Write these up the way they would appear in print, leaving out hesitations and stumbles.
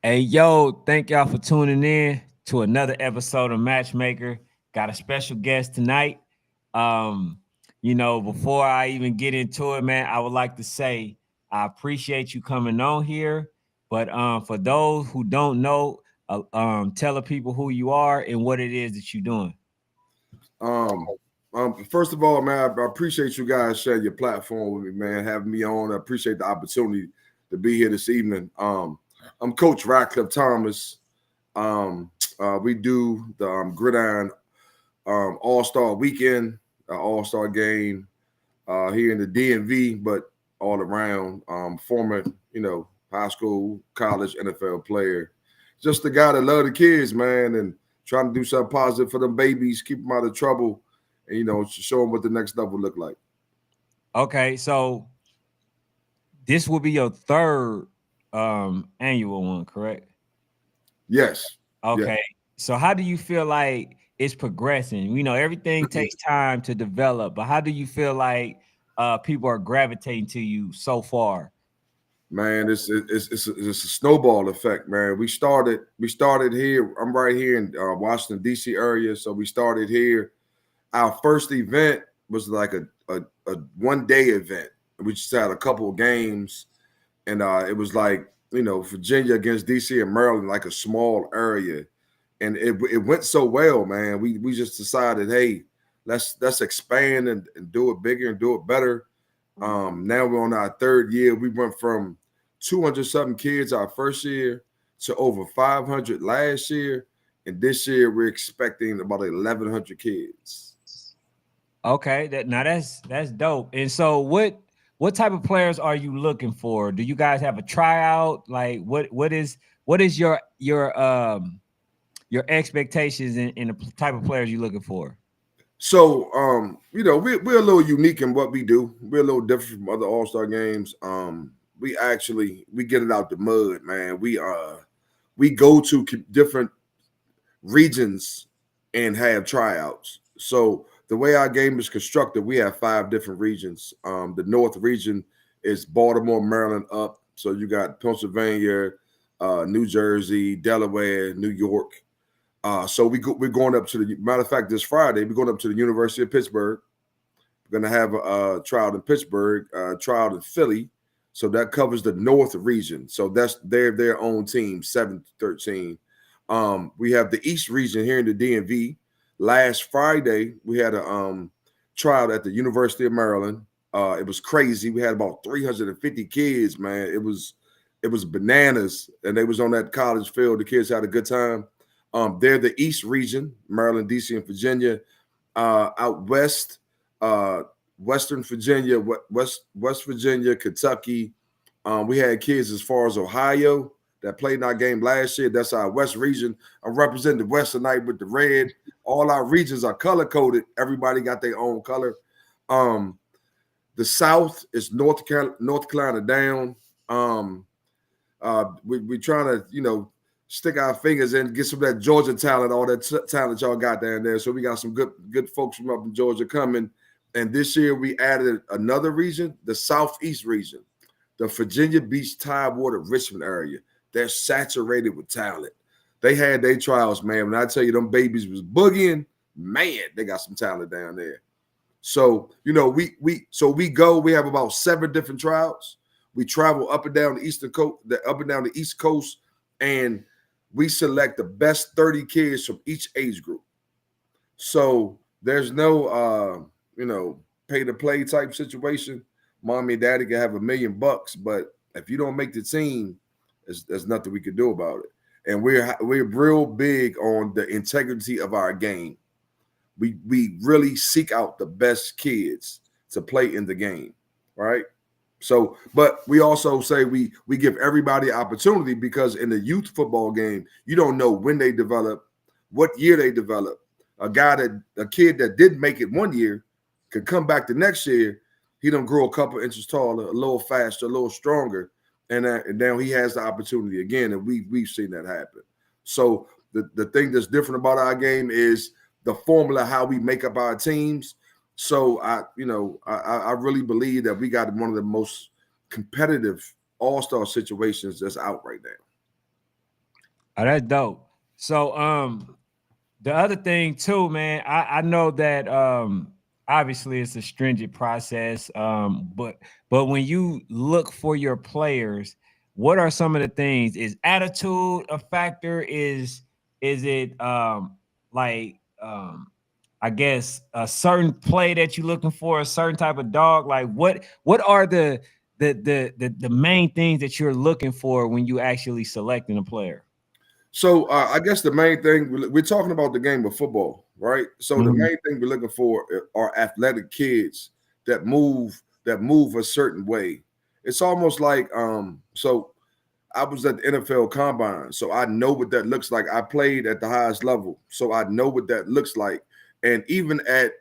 Hey, yo, thank y'all for tuning in to another episode of Matchmaker. Got a special guest tonight. Um, before I even get into it, man, I would like to say I appreciate you coming on here. But for those who don't know, tell the people who you are and what it is that you're doing. Um, First of all, man, I appreciate you guys sharing your platform with me, man, having me on. I appreciate the opportunity to be here this evening. I'm Coach Ratcliff Thomas. We do the Gridiron All-Star Weekend, All-Star Game here in the DMV, but all around. Former, high school, college, NFL player. Just the guy that love the kids, man, and trying to do something positive for them babies, keep them out of trouble, and show them what the next level look like. Okay, so this will be your third annual one, correct? Yes, yes. Okay. So how do you feel like it's progressing? Everything takes time to develop, but how do you feel like people are gravitating to you so far? Man, it's a snowball effect, man. We started here. I'm right here in Washington D.C. area, so we started here. Our first event was like a 1 day event. We just had a couple of games, and it was like Virginia against DC and Maryland, like a small area, and it went so well, man. We just decided, hey, let's expand and do it bigger and do it better. Now we're on our third year. We went from 200 something kids our first year to over 500 last year, and this year we're expecting about 1,100 kids. Okay, that's dope. And so what type of players are you looking for? Do you guys have a tryout? Like what is your expectations in the type of players you're looking for? So, we're a little unique in what we do. We're a little different from other All Star games. We get it out the mud, man. We go to different regions and have tryouts. So the way our game is constructed, we have 5 different regions. The North region is Baltimore, Maryland up. So you got Pennsylvania, New Jersey, Delaware, New York. We're going up to the matter of fact, this Friday, we're going up to the University of Pittsburgh. We're going to have a trial in Pittsburgh, trial in Philly. So that covers the North region. So that's their own team, 7-13. We have the East region here in the DMV. Last Friday, we had a trial at the University of Maryland. It was crazy. We had about 350 kids, man. It was bananas, and they was on that college field. The kids had a good time. They're the East region, Maryland, DC, and Virginia. Out west, Western Virginia, West Virginia, Kentucky. We had kids as far as Ohio that played in our game last year. That's our West region. I'm representing the West tonight with the red. All our regions are color coded. Everybody got their own color. Um, the South is North Carolina down. We trying to stick our fingers in, get some of that Georgia talent, all that talent y'all got down there. So we got some good folks from up in Georgia coming. And this year we added another region, the Southeast region, the Virginia Beach, Tidewater, Richmond area. They're saturated with talent. They had their trials, man. When I tell you them babies was boogieing, man, they got some talent down there. So we have about 7 different trials. We travel up and down the eastern coast, up and down the East Coast, and we select the best 30 kids from each age group. So there's no pay to play type situation. Mommy and daddy can have $1,000,000, but if you don't make the team, there's nothing we can do about it. And we're real big on the integrity of our game. We really seek out the best kids to play in the game, right? So, but we also say we give everybody opportunity, because in the youth football game, you don't know when they develop, what year they develop. A kid that didn't make it 1 year could come back the next year. He don't grow a couple inches taller, a little faster, a little stronger, and now he has the opportunity again. And we've seen that happen. So the thing that's different about our game is the formula, how we make up our teams. So I really believe that we got one of the most competitive all-star situations that's out right now. Oh, that's dope. So the other thing too, man, I know that obviously it's a stringent process. But when you look for your players, what are some of the things? Is attitude a factor? Is it like I guess a certain play that you're looking for, a certain type of dog? Like what are the main things that you're looking for when you actually selecting a player? So I guess the main thing we're talking about the game of football, right? So the Mhm. main thing we're looking for are athletic kids that move a certain way. It's almost like so I was at the NFL Combine, so I know what that looks like. I played at the highest level, so I know what that looks like. And even at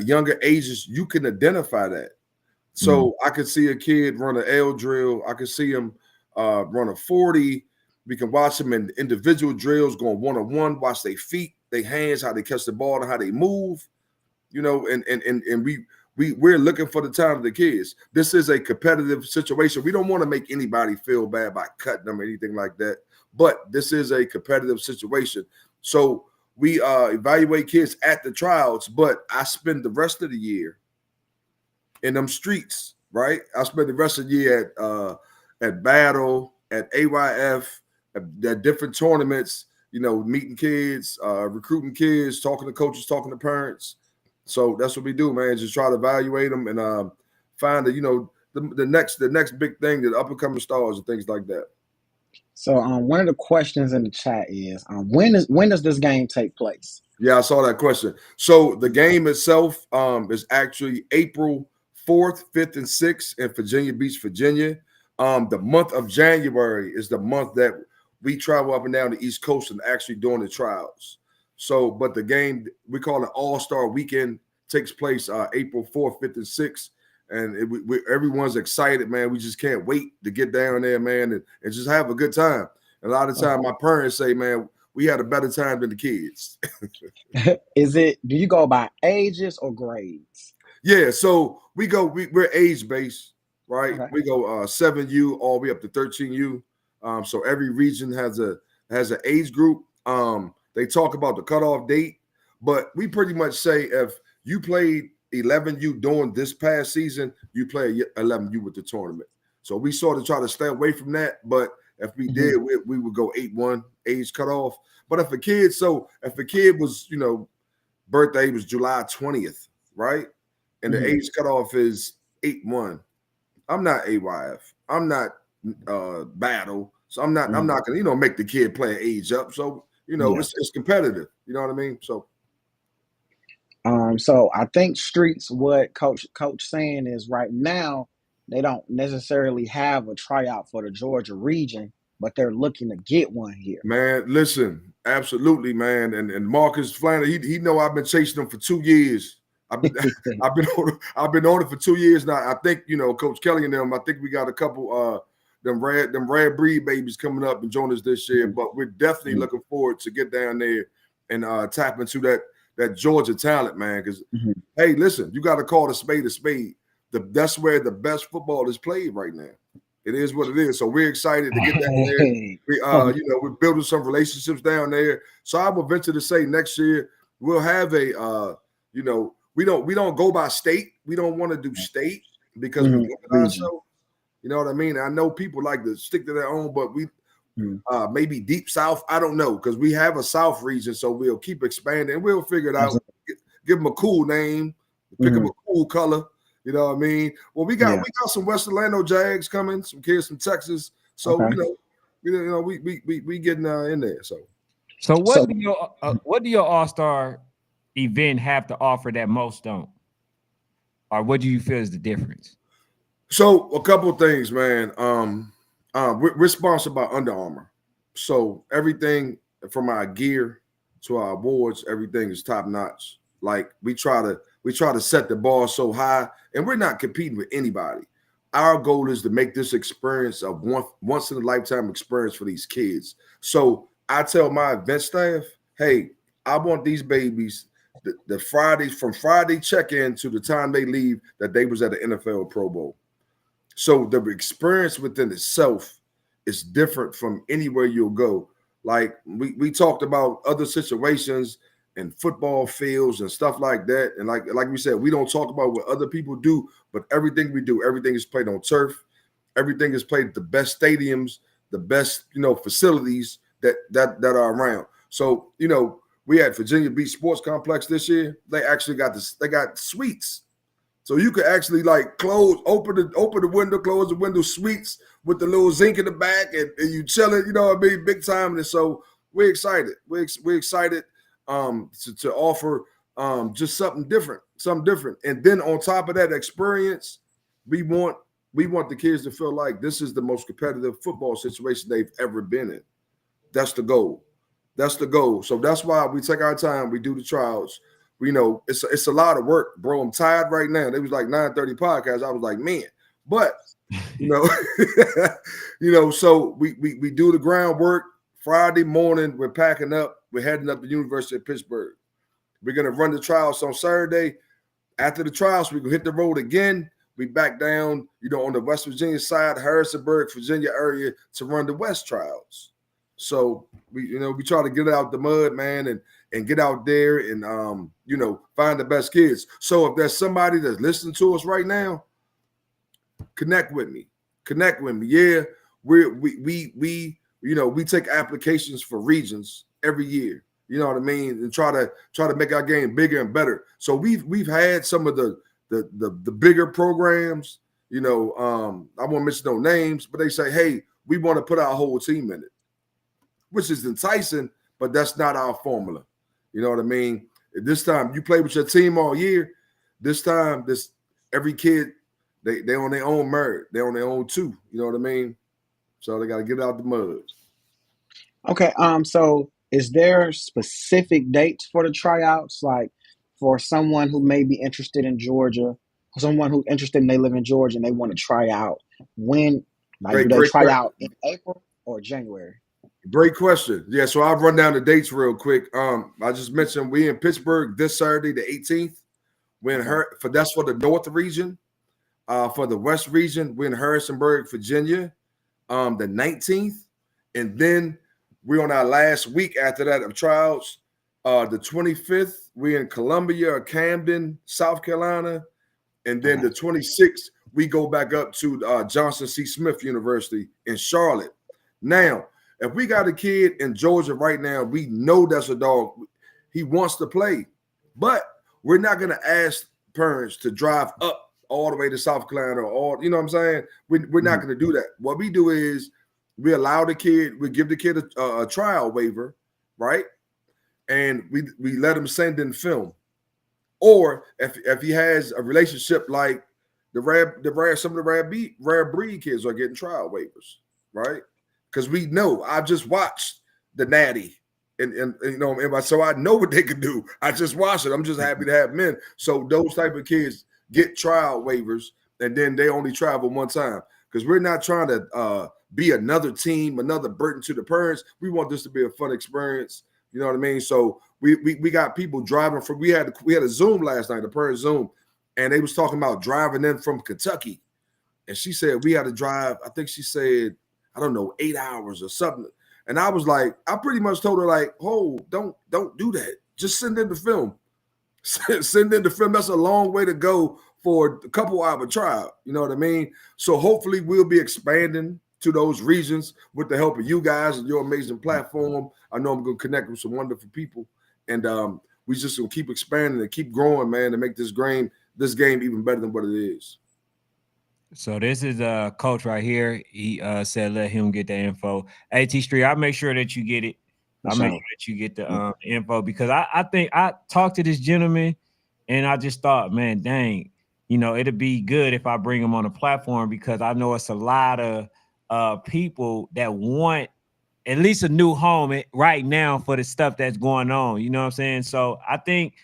younger ages, you can identify that. Mm. So I could see a kid run an L drill. I could see him run a 40. We can watch them in individual drills going one-on-one, watch their feet, their hands, how they catch the ball and how they move, and we're looking for the time of the kids. This is a competitive situation. We don't want to make anybody feel bad by cutting them or anything like that. But this is a competitive situation. So we evaluate kids at the tryouts, but I spend the rest of the year in them streets, right? I spent the rest of the year at Battle, at AYF, at different tournaments, meeting kids, recruiting kids, talking to coaches, talking to parents. So that's what we do, man. Just try to evaluate them and find the next big thing, the up and coming stars and things like that. So one of the questions in the chat is when does this game take place? Yeah, I saw that question. So the game itself is actually April 4th, 5th, and 6th in Virginia Beach, Virginia. The month of January is the month that we travel up and down the East Coast and actually doing the trials. So, but the game, we call it All-Star Weekend, takes place April 4th, 5th, and 6th. And everyone's excited, man. We just can't wait to get down there, man, and just have a good time. And a lot of time, my parents say, man, we had a better time than the kids. Do you go by ages or grades? Yeah, so we're age based, right? Okay. We go 7U all the way up to 13U. So every region has an age group. They talk about the cutoff date, but we pretty much say if you played 11U during this past season, you play 11U with the tournament. So we sort of try to stay away from that, but if we did, we would go 8-1 age cutoff. But if a kid was, birthday was July 20th, right? And the age cutoff is 8-1. I'm not AYF. I'm not battle. So I'm not gonna, make the kid play age up. So, Yeah. it's competitive. You know what I mean? So So I think streets, what coach saying is right now they don't necessarily have a tryout for the Georgia region, but they're looking to get one here. man, listen, absolutely, man. And Marcus Flannery, he know I've been chasing him for 2 years. I've been I've been on it for 2 years now. I think, Coach Kelly and them, I think we got a couple them rare breed babies coming up and join us this year. But we're definitely looking forward to get down there and tap into that Georgia talent, man. Because hey, listen, you got to call a spade a spade. That's where the best football is played right now. It is what it is. So we're excited to get down there. We're building some relationships down there. So I will venture to say next year we'll have we don't go by state. We don't want to do state because we look at ourselves. You know what I mean? I know people like to stick to their own, but we maybe deep south. I don't know, because we have a south region, so we'll keep expanding. We'll figure it out. Give them a cool name, pick them a cool color. You know what I mean? Well, we got some West Orlando Jags coming, some kids from Texas. So we getting in there. So what do your All-Star event have to offer that most don't? Or what do you feel is the difference? So a couple of things, man. We're sponsored by Under Armour, so everything from our gear to our awards, everything is top notch. Like we try to set the bar so high, and we're not competing with anybody. Our goal is to make this experience a once in a lifetime experience for these kids. So I tell my event staff, hey, I want these babies the Fridays from Friday check-in to the time they leave that they was at the NFL Pro Bowl. So the experience within itself is different from anywhere you'll go. Like we talked about other situations and football fields and stuff like that. And like we said, we don't talk about what other people do, but everything we do, everything is played on turf. Everything is played at the best stadiums, the best, facilities that are around. So, we had Virginia Beach Sports Complex this year. They actually got this, they got suites. So you could actually like open the window, close the window, suites with the little zinc in the back, and you chilling, big time. And so we're excited. We're excited to offer just something different. And then on top of that experience, we want the kids to feel like this is the most competitive football situation they've ever been in. That's the goal. So that's why we take our time. We do the tryouts. It's a lot of work, bro. I'm tired right now. It was like 9:30 podcast. I was like, man, but so we do the groundwork. Friday morning, we're packing up. We're heading up to the University of Pittsburgh. We're gonna run the trials on Saturday. After the trials, we can hit the road again. We back down, on the West Virginia side, Harrisonburg, Virginia area, to run the West trials. So we try to get out the mud, man, and get out there and find the best kids. So if there's somebody that's listening to us right now, connect with me. Yeah, we take applications for regions every year. You know what I mean? And try to make our game bigger and better. So we've had some of the bigger programs. I won't mention no names, but they say, hey, we want to put our whole team in it, which is enticing, but that's not our formula. You know what I mean? This time you play with your team all year. This time, every kid, they on their own merit. They're on their own too. You know what I mean? So they got to get out the mud. Okay. So is there specific dates for the tryouts? Like for someone who may be interested in Georgia, someone who's interested and they live in Georgia and they want to try out, when do they try out in April or January? Great question. Yeah, so I'll run down the dates real quick. I just mentioned we in Pittsburgh this Saturday, the 18th. That's for the North region. For the West region, we're in Harrisonburg, Virginia, the 19th. And then we're on our last week after that of trials. The 25th, we're in Columbia, Camden, South Carolina. And then the 26th, we go back up to Johnson C. Smith University in Charlotte. Now, if we got a kid in Georgia right now, we know that's a dog. He wants to play, but we're not going to ask parents to drive up all the way to South Carolina or, you know what I'm saying? We're not going to do that. What we do is we allow the kid, we give the kid a trial waiver, right? And we let him send in film. Or if he has a relationship like some of the rare breed kids are getting trial waivers, right? Because we know, I've just watched the Natty, and so I know what they can do. I just watched it. I'm just happy to have men. So those type of kids get trial waivers, and then they only travel one time. Because we're not trying to be another team, another burden to the parents. We want this to be a fun experience. You know what I mean? So we got people driving from. We had a Zoom last night, a parent Zoom, and they was talking about driving in from Kentucky, and she said we had to drive. I think she said, I don't know, 8 hours or something. And I was like, I pretty much told her like, oh, don't do that. Just send in the film. Send in the film. That's a long way to go for a couple hour trial. You know what I mean? So hopefully we'll be expanding to those regions with the help of you guys and your amazing platform. I know I'm going to connect with some wonderful people. And we just going to keep expanding and keep growing, man, to make this game even better than what it is. So this is a coach right here. He said let him get the info. AT Street, I'll make sure that you get it. I'll make sure that you get the info, because I think I talked to this gentleman and I just thought, man, dang, it'd be good if I bring him on a platform, because I know it's a lot of people that want at least a new home right now for the stuff that's going on. You know what I'm saying? So I think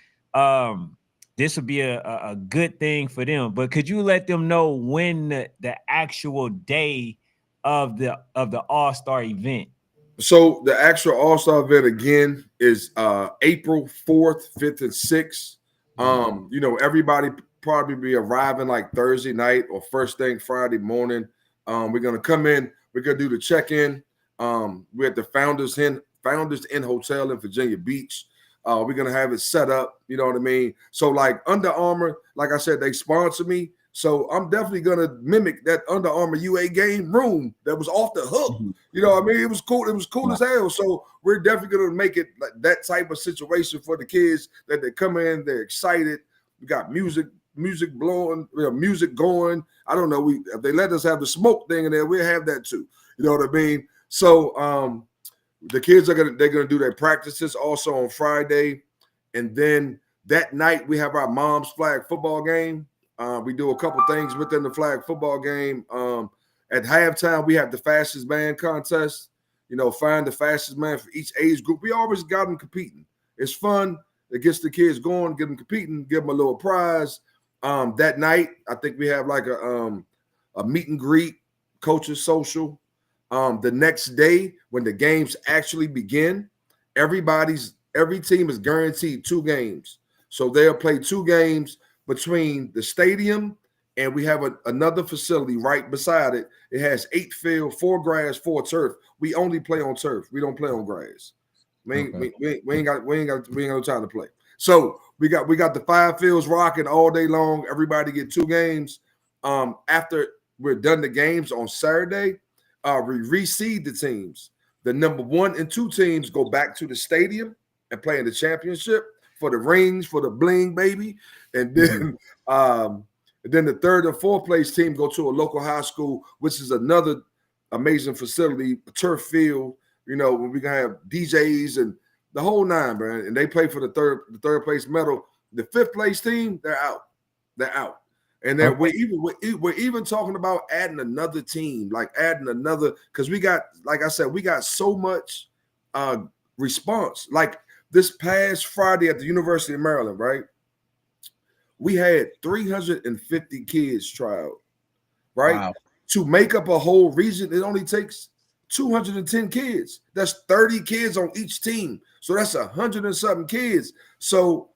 this would be a good thing for them. But could you let them know when the actual day of the All-Star event? So the actual All-Star event again is April 4th, 5th, and 6th. Everybody probably be arriving like Thursday night or first thing Friday morning. We're gonna come in, we're gonna do the check-in. We're at the Founders Inn Hotel in Virginia Beach. We're gonna have it set up, you know what I mean? So like Under Armour, like I said, they sponsor me. So I'm definitely gonna mimic that Under Armour UA game room that was off the hook. You know what I mean? It was cool. It was cool as hell. So we're definitely gonna make it like that type of situation for the kids that they come in, they're excited. We got music blowing, music going. I don't know. If they let us have the smoke thing in there, we'll have that too. You know what I mean? So the kids they're gonna do their practices also on Friday, and then that night we have our mom's flag football game. We do a couple things within the flag football game. At halftime, we have the fastest man contest. You know, find the fastest man for each age group. We always got them competing. It's fun. It gets the kids going, get them competing, give them a little prize. That night, I think we have like a meet and greet, coaches social. The next day, when the games actually begin, every team is guaranteed 2 games. So they'll play 2 games between the stadium, and we have another facility right beside it. It has 8 field, 4 grass, 4 turf. We only play on turf. We don't play on grass. We ain't got no time to play. So we got the 5 fields rocking all day long. Everybody get 2 games. After we're done the games on Saturday, we reseed the teams. The number 1 and 2 teams go back to the stadium and play in the championship for the rings, for the bling, baby. And then then the 3rd and 4th place team go to a local high school, which is another amazing facility, a turf field, you know, where we can have DJs and the whole 9, man. And they play for the third place medal. The 5th place team, they're out. And then we're even talking about adding another team, because we got, like I said, we got so much response. Like this past Friday at the University of Maryland, right? We had 350 kids try out, right? Wow. To make up a whole region, it only takes 210 kids. That's 30 kids on each team. So that's 100 and something kids. So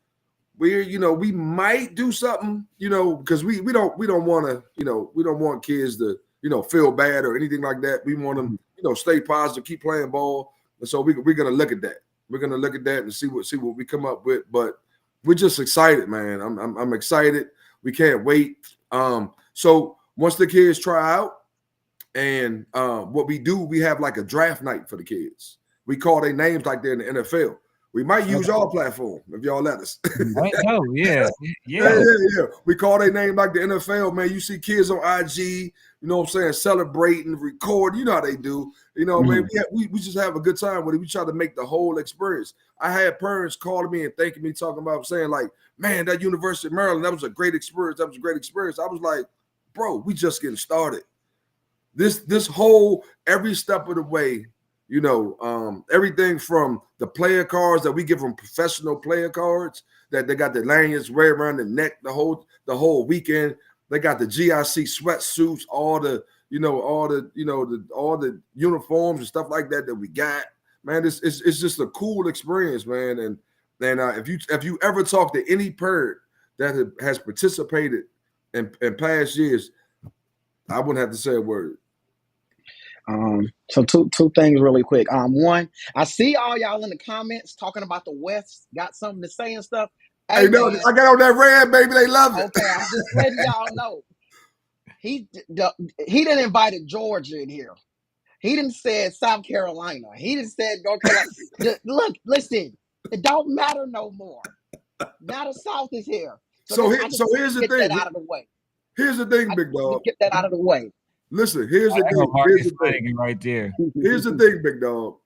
we might do something, because we don't want to, we don't want kids to, feel bad or anything like that. We want them, stay positive, keep playing ball. And so we're going to look at that. We're going to look at that and see what we come up with. But we're just excited, man. I'm excited. We can't wait. So once the kids try out, and what we do, we have like a draft night for the kids. We call their names like they're in the NFL. We might use y'all platform if y'all let us. Yeah. We call their name like the NFL, man. You see kids on IG, you know what I'm saying, celebrating, recording. You know how they do. Man, we just have a good time with it. We try to make the whole experience. I had parents calling me and thanking me, talking about saying like, man, that University of Maryland, that was a great experience. I was like, bro, we just getting started. This whole, every step of the way, everything from the player cards that we give them, professional player cards that they got the lanyards right around the neck the whole weekend. They got the GIC sweatsuits, all the uniforms and stuff like that we got. Man, it's just a cool experience, man. And if you ever talk to any parent that has participated in past years, I wouldn't have to say a word. So two things really quick. One, I see all y'all in the comments talking about the West, got something to say and stuff. Hey, no, I got on that red, baby. They love it. Okay, I'm just letting y'all know. He didn't invited Georgia in here. He didn't say South Carolina. He didn't say North Carolina. Look, listen, it don't matter no more. Now the South is here. So here's the thing. That out of the way. Here's the thing, big dog. Get that out of the way. Listen, here's the thing right there. Here's the thing, big dog.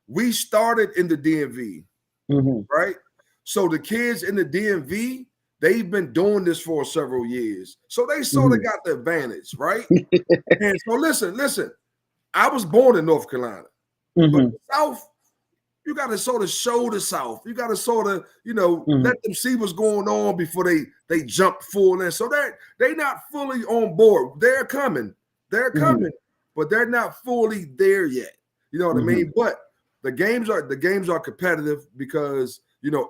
We started in the DMV, right? So the kids in the DMV, they've been doing this for several years. So they sort of got the advantage, right? And so listen, I was born in North Carolina, but the South, you got to sort of show the South. You got to sort of, let them see what's going on before they jump full in. So they're not fully on board. They're coming. But they're not fully there yet. You know what I mean? But the games are competitive because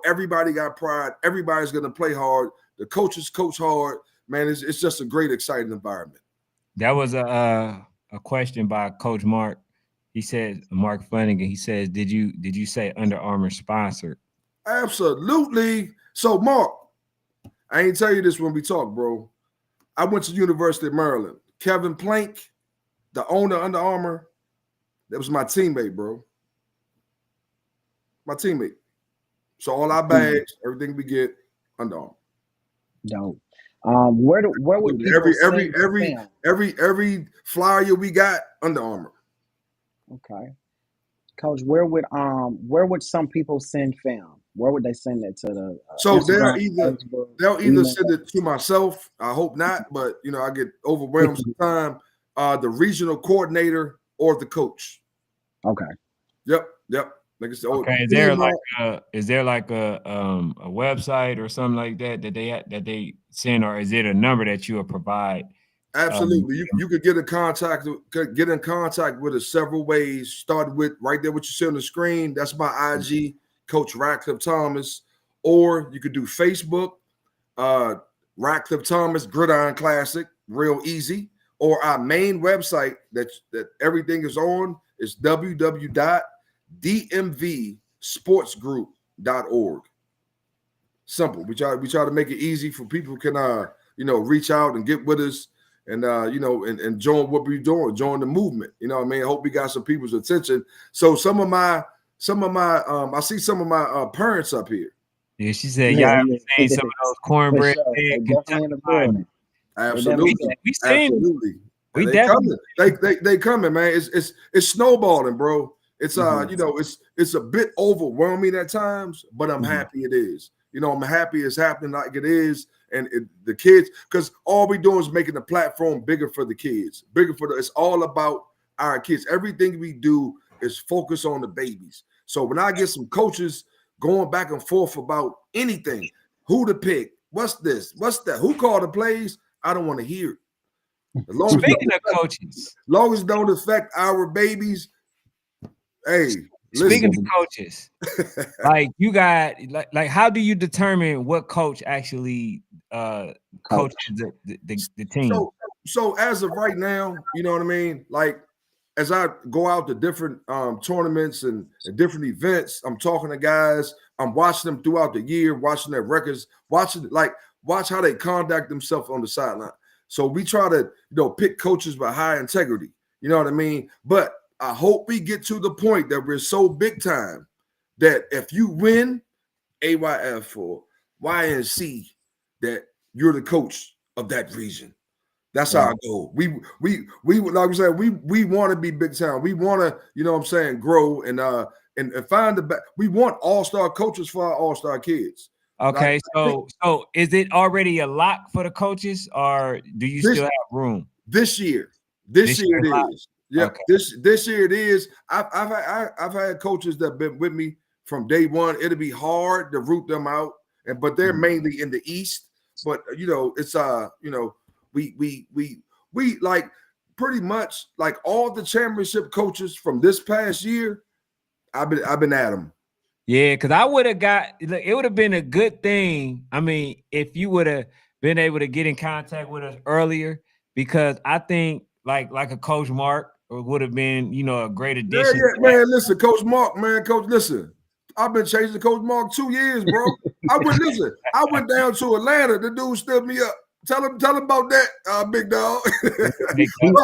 everybody got pride. Everybody's going to play hard. The coaches coach hard. Man, it's just a great, exciting environment. That was a question by Coach Mark. He said, Mark Flanagan, he says, did you say Under Armour sponsored? Absolutely. So, Mark, I ain't tell you this when we talk, bro. I went to University of Maryland. Kevin Plank, the owner of Under Armour, that was my teammate, bro. My teammate. So all our bags, everything we get, Under Armour. Dope. Where would people send film? Every flyer we got, Under Armour. Okay. Coach, where would some people send film? Where would they send it to the So Instagram, they'll either email? send it to myself. I hope not, but I get overwhelmed sometimes. The regional coordinator or the coach. Okay. Yep. Like I said, okay. Is there like a website or something like that they send, or is it a number that you will provide? Absolutely. You could get in contact with us several ways. Started with right there, what you see on the screen. That's my IG, Coach Ratcliff Thomas. Or you could do Facebook, Ratcliff Thomas, Gridiron Classic, real easy. Or our main website that everything is on is www.dmvsportsgroup.org. Simple. We try to make it easy for people can reach out and get with us. And and join what we're doing, join the movement. I hope we got some people's attention. So some of my I see some of my parents up here. Yeah, she said y'all ever seen some of those cornbread sure. Definitely in the building. Absolutely. We seen absolutely. We they definitely coming. They coming, man. It's snowballing, bro. It's it's a bit overwhelming at times, but I'm happy it is. I'm happy it's happening like it is. And the kids, because all we doing is making the platform bigger for the kids, it's all about our kids. Everything we do is focused on the babies. So when I get some coaches going back and forth about anything, who to pick, what's this, what's that, who called the plays, I don't want to hear it. Speaking of coaches, as long as it don't affect our babies, hey. Speaking of coaches, like you got like how do you determine what coach actually coaches the team? So as of right now, you know what I mean? Like as I go out to different tournaments and different events, I'm talking to guys, I'm watching them throughout the year, watching their records, watch how they conduct themselves on the sideline. So we try to pick coaches with high integrity. You know what I mean? But I hope we get to the point that we're so big time that if you win AYF or YNC, that you're the coach of that region. That's our goal. We like we said, we want to be big time. We want to, grow and find the best. We want all-star coaches for our all-star kids. Okay, so is it already a lock for the coaches, or do you still have room? This year it is. Yeah, okay. This year it is. I've had coaches that have been with me from day one. It'll be hard to root them out, but they're mainly in the East. But it's we like pretty much like all the championship coaches from this past year. I've been at them. Yeah, because I would have it would have been a good thing. I mean, if you would have been able to get in contact with us earlier, because I think like a Coach Mark would have been, a great addition. Yeah, man. Listen, Coach Mark, man, Coach. Listen, I've been chasing Coach Mark 2 years, bro. I went down to Atlanta. The dude stood me up. Tell him about that, big dog.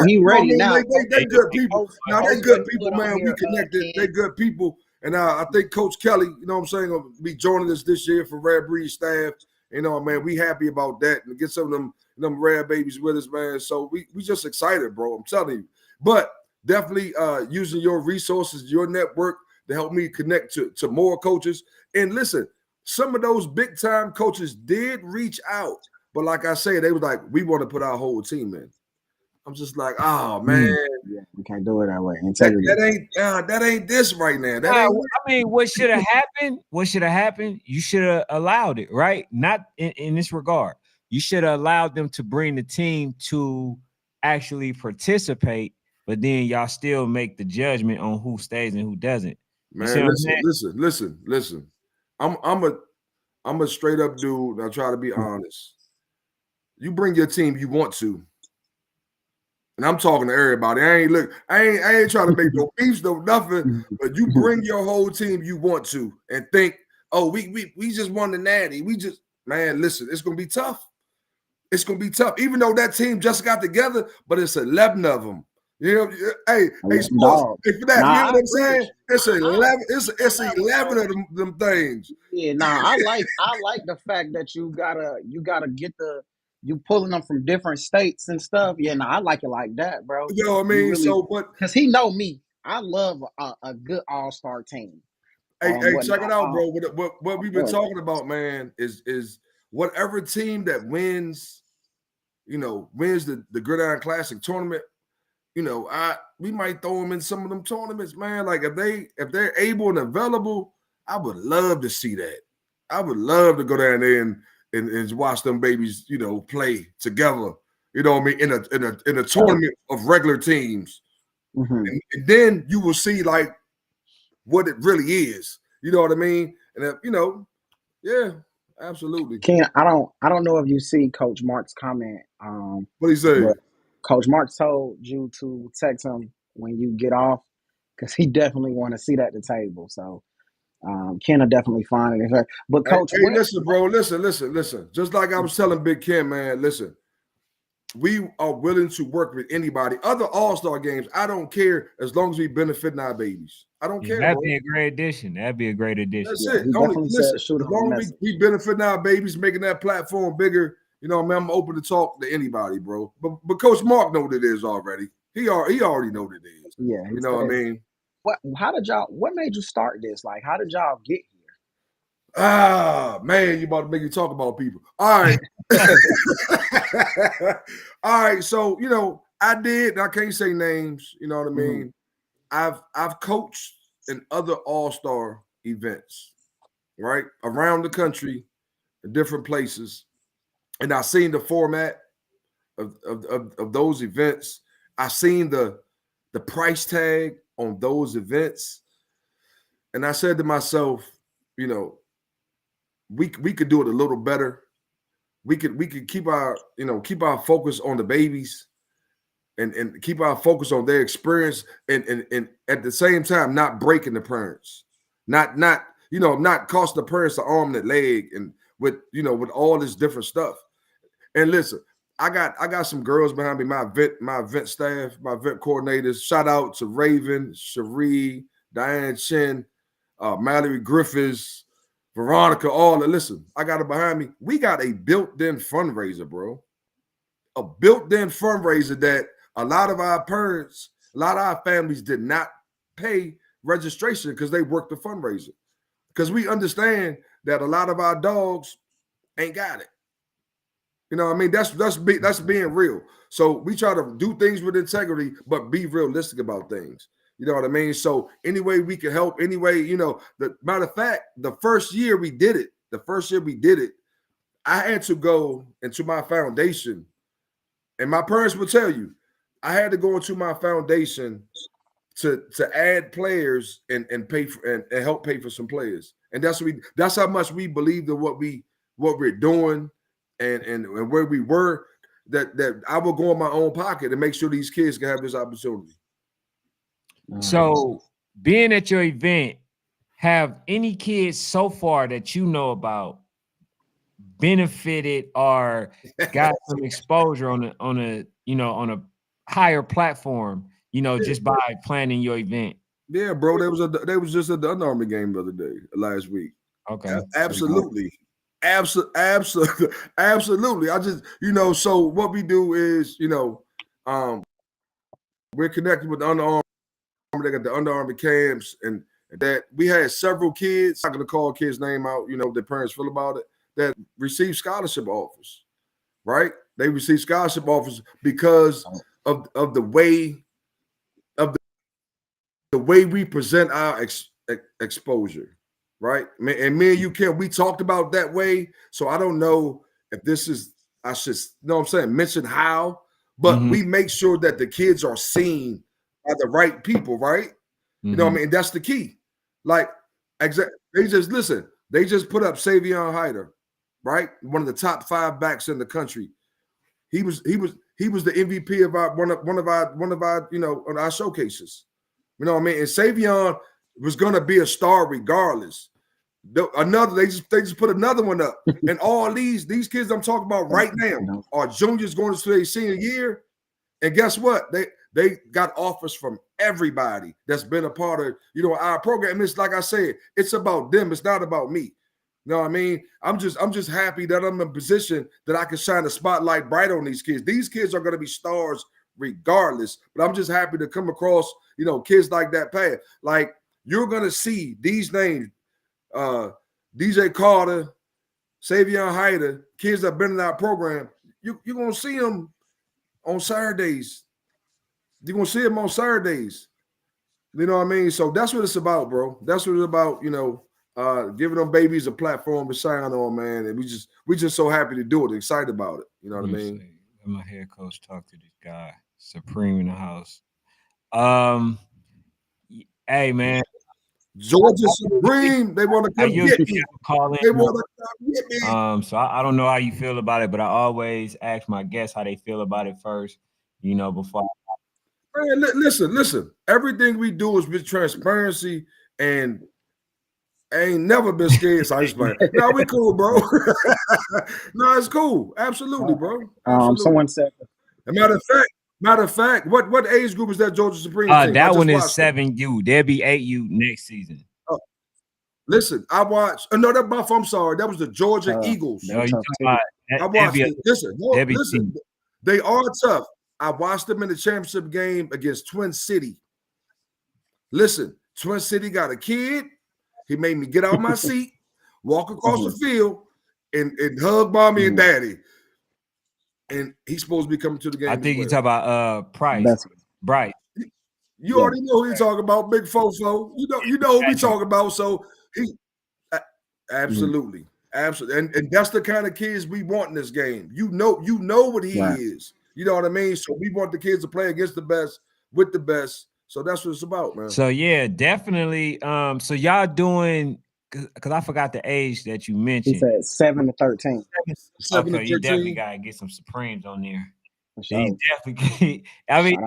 he ready now. They good people. Now they good people, man. We connected. They good people. And I think Coach Kelly, will be joining us this year for Rare Breed staff. Man, we happy about that and get some of them rare babies with us, man. So we just excited, bro. I'm telling you. But definitely using your resources, your network to help me connect to more coaches. And listen, some of those big time coaches did reach out, but like I say, they was like, we want to put our whole team in. I'm just like, oh man, yeah, we can't do it that way. Integrity. That ain't this right now. What should have happened? What should have happened? You should have allowed it, right? Not in this regard. You should have allowed them to bring the team to actually participate, but then y'all still make the judgment on who stays and who doesn't. Man, listen. I'm a straight up dude. And I try to be honest. You bring your team you want to, And I'm talking to everybody. I ain't trying to make no beefs, no nothing. But you bring your whole team you want to, and think, oh, we just won the natty. Man, listen, it's gonna be tough. It's gonna be tough, even though that team just got together. But it's 11 of them. You know, hey, sports. Hey, for that, you know what I'm saying? It's 11. It's 11 of them things. Yeah, I like the fact that you gotta get you pulling them from different states and stuff. Yeah, I like it like that, bro. You know what I mean? Really, because he know me, I love a good all-star team. Hey, check it out, bro. What we've been talking about, man, is whatever team that wins, wins the Gridiron Classic tournament. We might throw them in some of them tournaments, man. Like if they're able and available, I would love to see that. I would love to go down there and watch them babies, play together. You know what I mean? In a tournament of regular teams, and then you will see like what it really is. You know what I mean? And yeah, absolutely. Ken, I don't know if you see Coach Mark's comment. What he say? Coach Mark told you to text him when you get off because he definitely want to sit at the table. So Ken will definitely find it. But Coach, listen, bro, listen. Just like I was telling Big Ken, man, listen. We are willing to work with anybody. Other all-star games, I don't care as long as we benefiting our babies. I don't care. That'd be a great addition. That's it. As long as we benefiting our babies, making that platform bigger. You know what I mean? I'm open to talk to anybody, bro. But Coach Mark know what it is already. He already know what it is. Yeah. You know what I mean? What made you start this? Like, how did y'all get here? Man, you about to make you talk about people. All right. All right. So, I did, and I can't say names, you know what I mean? I've coached in other all-star events, right? Around the country, in different places. And I've seen the format of those events. I've seen the price tag on those events. And I said to myself, we could do it a little better. We could keep our focus on the babies and keep our focus on their experience and at the same time not breaking the parents, not costing the parents the arm and the leg and with all this different stuff. And listen, I got some girls behind me, my event staff, my event coordinators. Shout out to Raven, Cherie, Diane Chin, Mallory Griffiths, Veronica, all that. Listen, I got it behind me. We got a built-in fundraiser, bro. A built-in fundraiser that a lot of our parents, a lot of our families did not pay registration because they worked the fundraiser. Because we understand that a lot of our dogs ain't got it. You know what I mean? That's being real. So we try to do things with integrity, but be realistic about things. You know what I mean? So any way we can help, any way, the matter of fact, the first year we did it, I had to go into my foundation. And my parents will tell you, I had to go into my foundation to add players and pay for and help pay for some players. And that's how much we believed in what we're doing and where we were, that I will go in my own pocket and make sure these kids can have this opportunity. So being at your event, have any kids so far that you know about benefited or got some exposure on a higher platform, just by planning your event? Yeah, bro. They was just at the Under Armour game the other day, last week. Okay. Absolutely. Absolutely. I just, so what we do is, we're connected with the Under Armour. They got the Under Armour camps, and that we had several kids, I'm not going to call kids' name out, their parents feel about it, that received scholarship offers, right? They received scholarship offers because of the way we present our exposure, right? And me and you, Kim, we talked about that way. So I don't know if this is, I should, mention how, but we make sure that the kids are seen by the right people, right? You know what I mean? That's the key. Like, they just put up Savion Hyder, right? One of the top 5 backs in the country. He he was the MVP of one of our on our showcases. You know what I mean? And Savion was gonna be a star regardless. They just put another one up, and all these kids I'm talking about right now are juniors going to their senior year, and guess what? They got offers from everybody that's been a part of our program. It's like I said, it's about them. It's not about me. You know what I mean? I'm just happy that I'm in a position that I can shine the spotlight bright on these kids. These kids are going to be stars regardless, but I'm just happy to come across kids like that path. Like you're going to see these names. DJ Carter, Savion Hyder, kids that have been in our program, you're going to see them on Saturdays. You're going to see them on Saturdays. You know what I mean? So that's what it's about, bro. That's what it's about, giving them babies a platform to shine on, man. And we just so happy to do it, excited about it. You know what I mean? Let my head coach talk to this guy, Supreme in the house. Hey, man. Georgia Supreme, they want to come get me. They want to come get me. So I don't know how you feel about it, but I always ask my guests how they feel about it first, before. Man, listen. Everything we do is with transparency, and I ain't never been scared. So I just like, no, we cool, bro. No, it's cool. Absolutely, bro. Absolutely. Someone said. Matter of fact, what age group is that Georgia Supreme team? That one is 7U. There'll be 8U next season. Listen, I watched. No, that Buff. I'm sorry. That was the Georgia Eagles. No, I watched it. Listen. They are tough. I watched them in the championship game against Twin City. Listen, Twin City got a kid. He made me get out my seat, walk across the field, and hug mommy and daddy. And he's supposed to be coming to the game. I think you talk about Price. Bryce. You already know who you talking about, Big Fofo. You know who we talking about. So he absolutely. And that's the kind of kids we want in this game. You know what he is. You know what I mean? So we want the kids to play against the best, with the best. So that's what it's about, man. So yeah, definitely. So y'all doing, because I forgot the age that you mentioned. He said 7 to 13. 7 to 13. You definitely gotta get some Supremes on there. Sure. You definitely. I mean.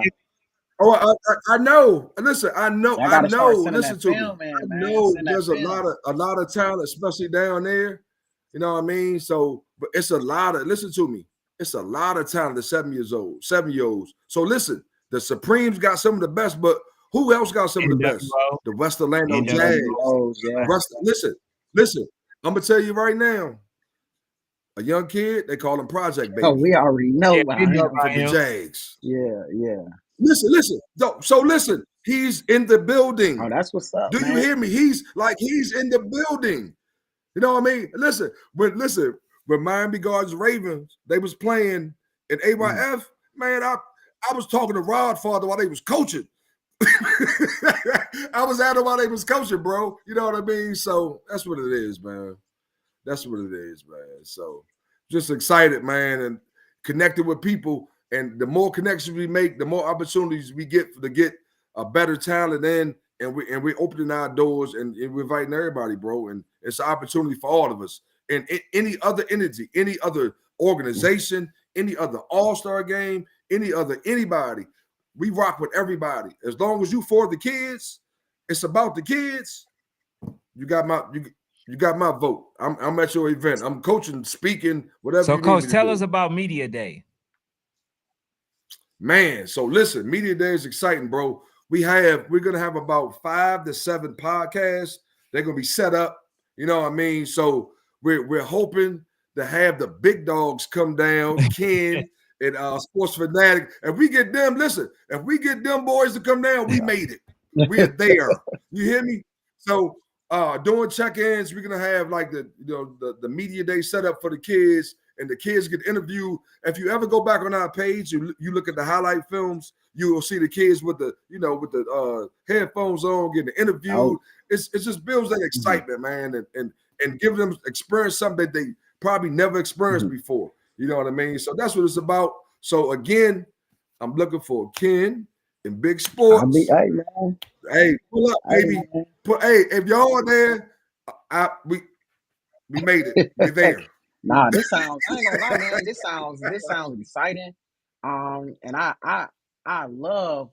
I know. Listen, I know. Listen to me. I know there's a lot of talent, especially down there. You know what I mean? So, but it's a lot of. Listen to me. It's a lot of talent at 7-year-olds. So listen, the Supremes got some of the best, but who else got some of the best? The West Orlando Jags. Listen. I'm gonna tell you right now. A young kid, they call him Project Baby. Oh, we already know the Jags. Yeah. Listen. So listen, he's in the building. Oh, that's what's up. Do you hear me? He's in the building. You know what I mean? Listen, when Miami Gardens Ravens, they was playing in AYF, man, I was talking to Rod Father while they was coaching. I was at them while they was coaching, bro. You know what I mean? So that's what it is, man. So just excited, man, and connected with people. And the more connections we make, the more opportunities we get to get a better talent in, and we're opening our doors and we're inviting everybody, bro. And it's an opportunity for all of us. And any other entity, any other organization, any other all-star game, anybody, we rock with everybody. As long as you for the kids, it's about the kids. You got my vote. I'm at your event. I'm coaching, speaking, whatever. So, Coach, tell us about Media Day. Man, so listen, Media Day is exciting, bro. We're gonna have about 5 to 7 podcasts. They're gonna be set up. You know what I mean? So we're hoping to have the big dogs come down, Ken and Sports Fanatic. If we get them boys to come down, we made it. We're there. You hear me? So doing check-ins, we're gonna have like the Media Day set up for the kids. And the kids get interviewed. If you ever go back on our page, you look at the highlight films, you will see the kids with the headphones on, getting interviewed. Oh. It just builds that excitement, man, and give them experience something that they probably never experienced before. You know what I mean? So that's what it's about. So again, I'm looking for Ken and Big Sports. Hey, pull up, baby. If y'all are there, we made it. We're there. Nah, this sounds. I ain't gonna lie, man. This sounds exciting. And I love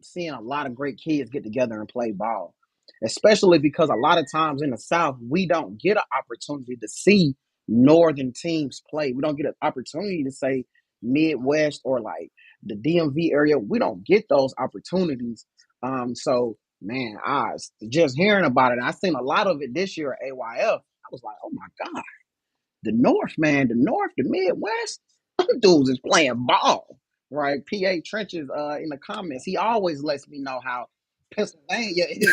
seeing a lot of great kids get together and play ball, especially because a lot of times in the South, we don't get an opportunity to see northern teams play. We don't get an opportunity to say Midwest or like the DMV area. We don't get those opportunities. So man, I just hearing about it. I seen a lot of it this year at AYF. I was like, oh my God, the North, man, the North, the Midwest, them dudes is playing ball, right? PA Trenches in the comments, he always lets me know how Pennsylvania is.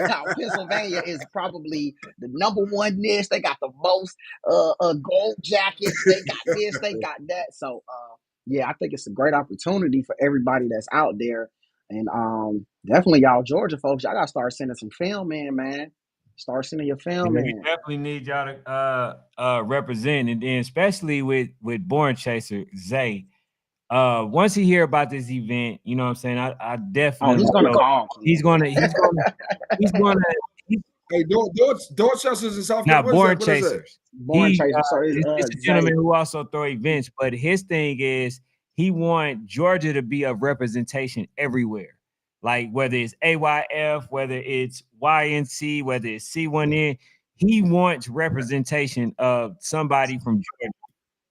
How Pennsylvania is probably the number one this. They got the most gold jackets. They got this. They got that. So yeah, I think it's a great opportunity for everybody that's out there, and definitely y'all Georgia folks, y'all gotta start sending some film in, man. Start sending your film We in. definitely need y'all to represent, and then especially with Born Chaser Zay. Once he hear about this event, you know what I'm saying, I Oh, definitely he's gonna call. he's gonna Hey, Dorchester's in South now Carolina. Born What is that? Chasers. Born Chaser. So It's a Zay. gentleman who also throw events, but his thing is he want Georgia to be a representation everywhere. Like whether it's AYF, whether it's YNC, whether it's C1N, he wants representation of somebody from Georgia.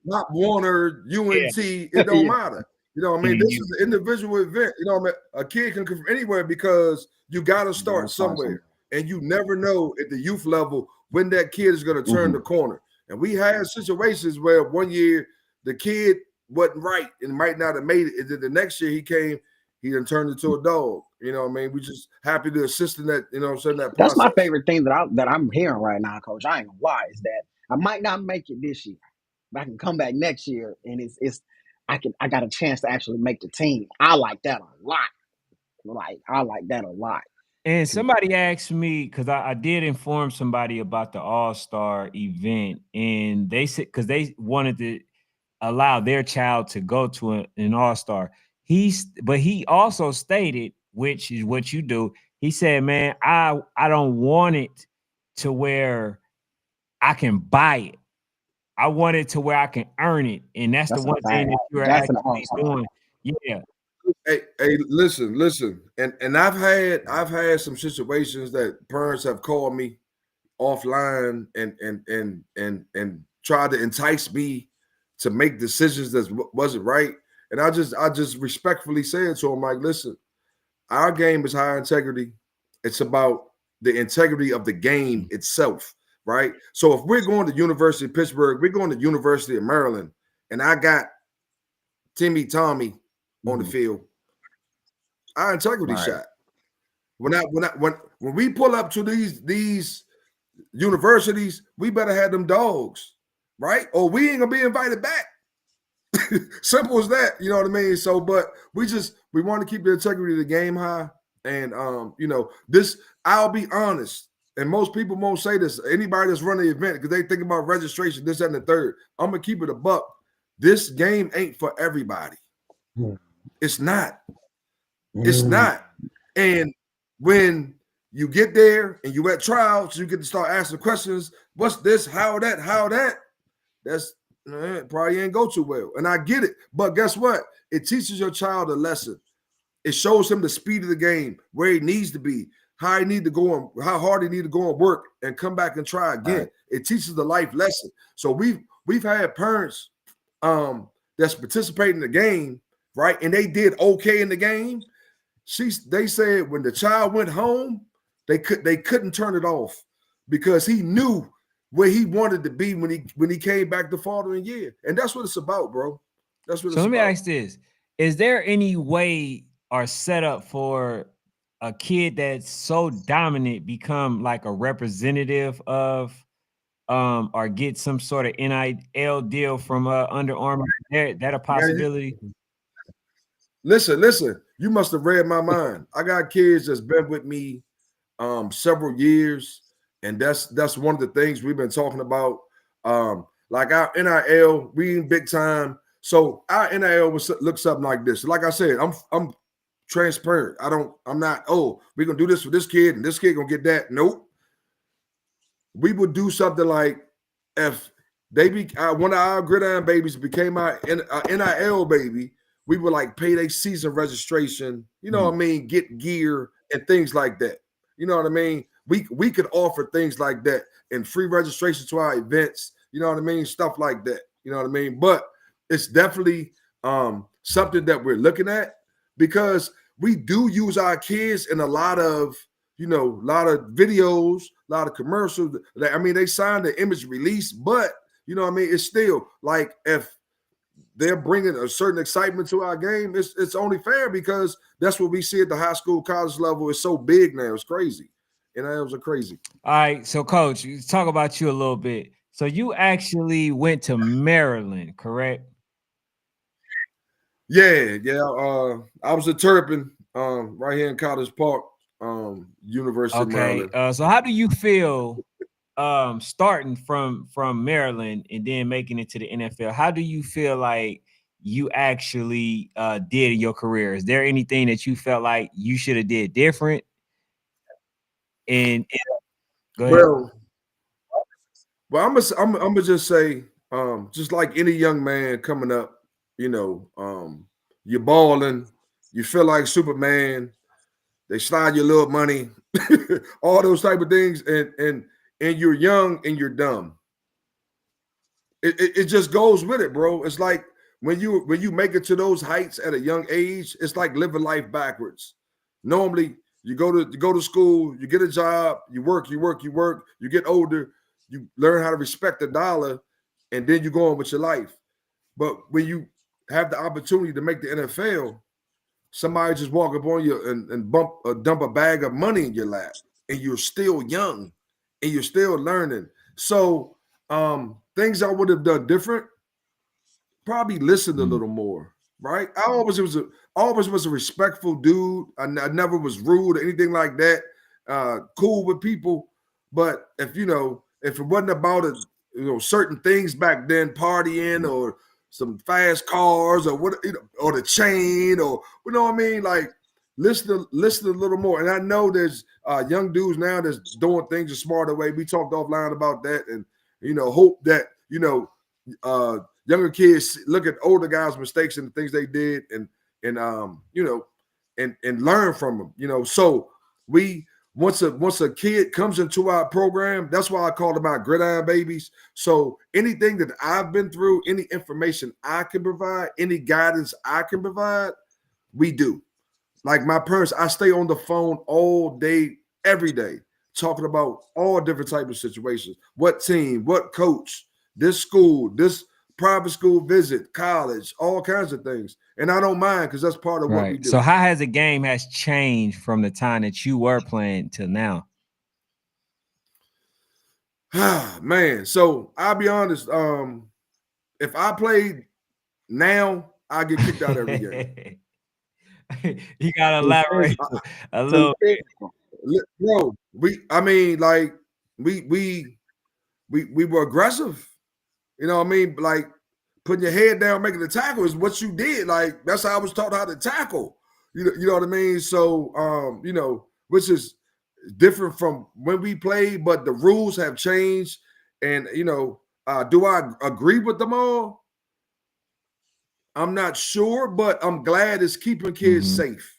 Not Warner, UNT, Yeah. it don't Yeah. matter. You know what I mean? This is an individual event. You know what I mean? A kid can come from anywhere because you got to start somewhere. And you never know at the youth level when that kid is going to turn the corner. And we had situations where one year the kid wasn't right and might not have made it. And then the next year he came, he done turned into a dog. You know what I mean? We just happy to assist in that, you know what I'm saying, that process. That's my favorite thing that I'm hearing right now, Coach. I ain't gonna lie, is that I might not make it this year, but I can come back next year and I got a chance to actually make the team. I like that a lot. Like I like that a lot. And somebody asked me, because I did inform somebody about the All-Star event, and they said because they wanted to allow their child to go to an All-Star. But he also stated, which is what you do. He said, "Man, I don't want it to where I can buy it. I want it to where I can earn it, and that's the one thing that you're actually doing." Yeah. Hey, listen, and I've had some situations that parents have called me offline and tried to entice me to make decisions that wasn't right, and I just respectfully said to them, like, listen, our game is high integrity. It's about the integrity of the game itself, right? So if we're going to University of Pittsburgh, we're going to University of Maryland, and I got Tommy on the field, our integrity shot. When we pull up to these universities, we better have them dogs, right? Or we ain't gonna be invited back. Simple as that, you know what I mean? So, but we want to keep the integrity of the game high. And you know, this, I'll be honest, and most people won't say this. Anybody that's running the event, because they think about registration, this, that, and the third. I'm gonna keep it a buck. This game ain't for everybody. It's not. It's not. And when you get there and you at tryouts, you get to start asking questions. What's this? How that? That's probably ain't go too well. And I get it. But guess what? It teaches your child a lesson. It shows him the speed of the game, where he needs to be, how he need to go on, how hard he need to go and work and come back and try again. Right. It teaches the life lesson. So we've had parents that's participating in the game, right? And they did okay in the game. They said when the child went home, they couldn't turn it off because he knew where he wanted to be when he came back the following year. And that's what it's about, bro. That's what it's about. So let me ask this. Is there any way or setup for a kid that's so dominant become like a representative of or get some sort of NIL deal from Under Armour? That a possibility? Listen, you must have read my mind. I got kids that's been with me several years, and that's one of the things we've been talking about. Like our NIL, we in big time. So our NIL looks something like this. Like I said, I'm transparent. I'm not, we're gonna do this for this kid and this kid gonna get that. Nope. We would do something like if one of our Gridiron babies became our NIL baby. We would like pay their season registration, you know what I mean, get gear and things like that. You know what I mean? We could offer things like that and free registration to our events, you know what I mean? Stuff like that. You know what I mean? But it's definitely something that we're looking at because we do use our kids in a lot of videos, a lot of commercials. I mean, they signed the image release, but you know what I mean? It's still like if they're bringing a certain excitement to our game, it's only fair because that's what we see at the high school, college level. It's so big now. It's crazy. NILs are crazy. All right. So, Coach, let's talk about you a little bit. So you actually went to Maryland, correct? Yeah. I was a Turpin right here in College Park, University of Maryland. So how do you feel starting from Maryland and then making it to the NFL? How do you feel like you actually did in your career? Is there anything that you felt like you should have did different? And go ahead. Well, I'm gonna just say, just like any young man coming up, you're balling, you feel like Superman. They slide you a little money, all those type of things, and you're young and you're dumb. It just goes with it, bro. It's like when you make it to those heights at a young age, it's like living life backwards. Normally, you go to school, you get a job, you work, you get older, you learn how to respect the dollar, and then you go on with your life. But when you have the opportunity to make the NFL, somebody just walk up on you and dump a bag of money in your lap, and you're still young and you're still learning. So things I would have done different, probably listened a little more, right? I always was a respectful dude. I never was rude or anything like that. Cool with people, but if it wasn't about certain things back then, partying or some fast cars or or the chain or what I mean, like listen a little more. And I know there's young dudes now that's doing things a smarter way. We talked offline about that, and hope that younger kids look at older guys' mistakes and the things they did and learn from them. So we once a kid comes into our program, that's why I call them our Gridiron babies. So anything that I've been through, any information I can provide, any guidance I can provide, we do. Like my parents, I stay on the phone all day, every day, talking about all different types of situations. What team, what coach, this school, this private school visit, college, all kinds of things. And I don't mind because that's part of what we do. So how has the game has changed from the time that you were playing to now? Man, so I'll be honest. If I played now, I get kicked out every game. You gotta elaborate a little bit. Bro, we were aggressive. You know what I mean? Like putting your head down, making the tackle is what you did. Like that's how I was taught how to tackle. You know what I mean? So which is different from when we played, but the rules have changed. And do I agree with them all? I'm not sure, but I'm glad it's keeping kids safe.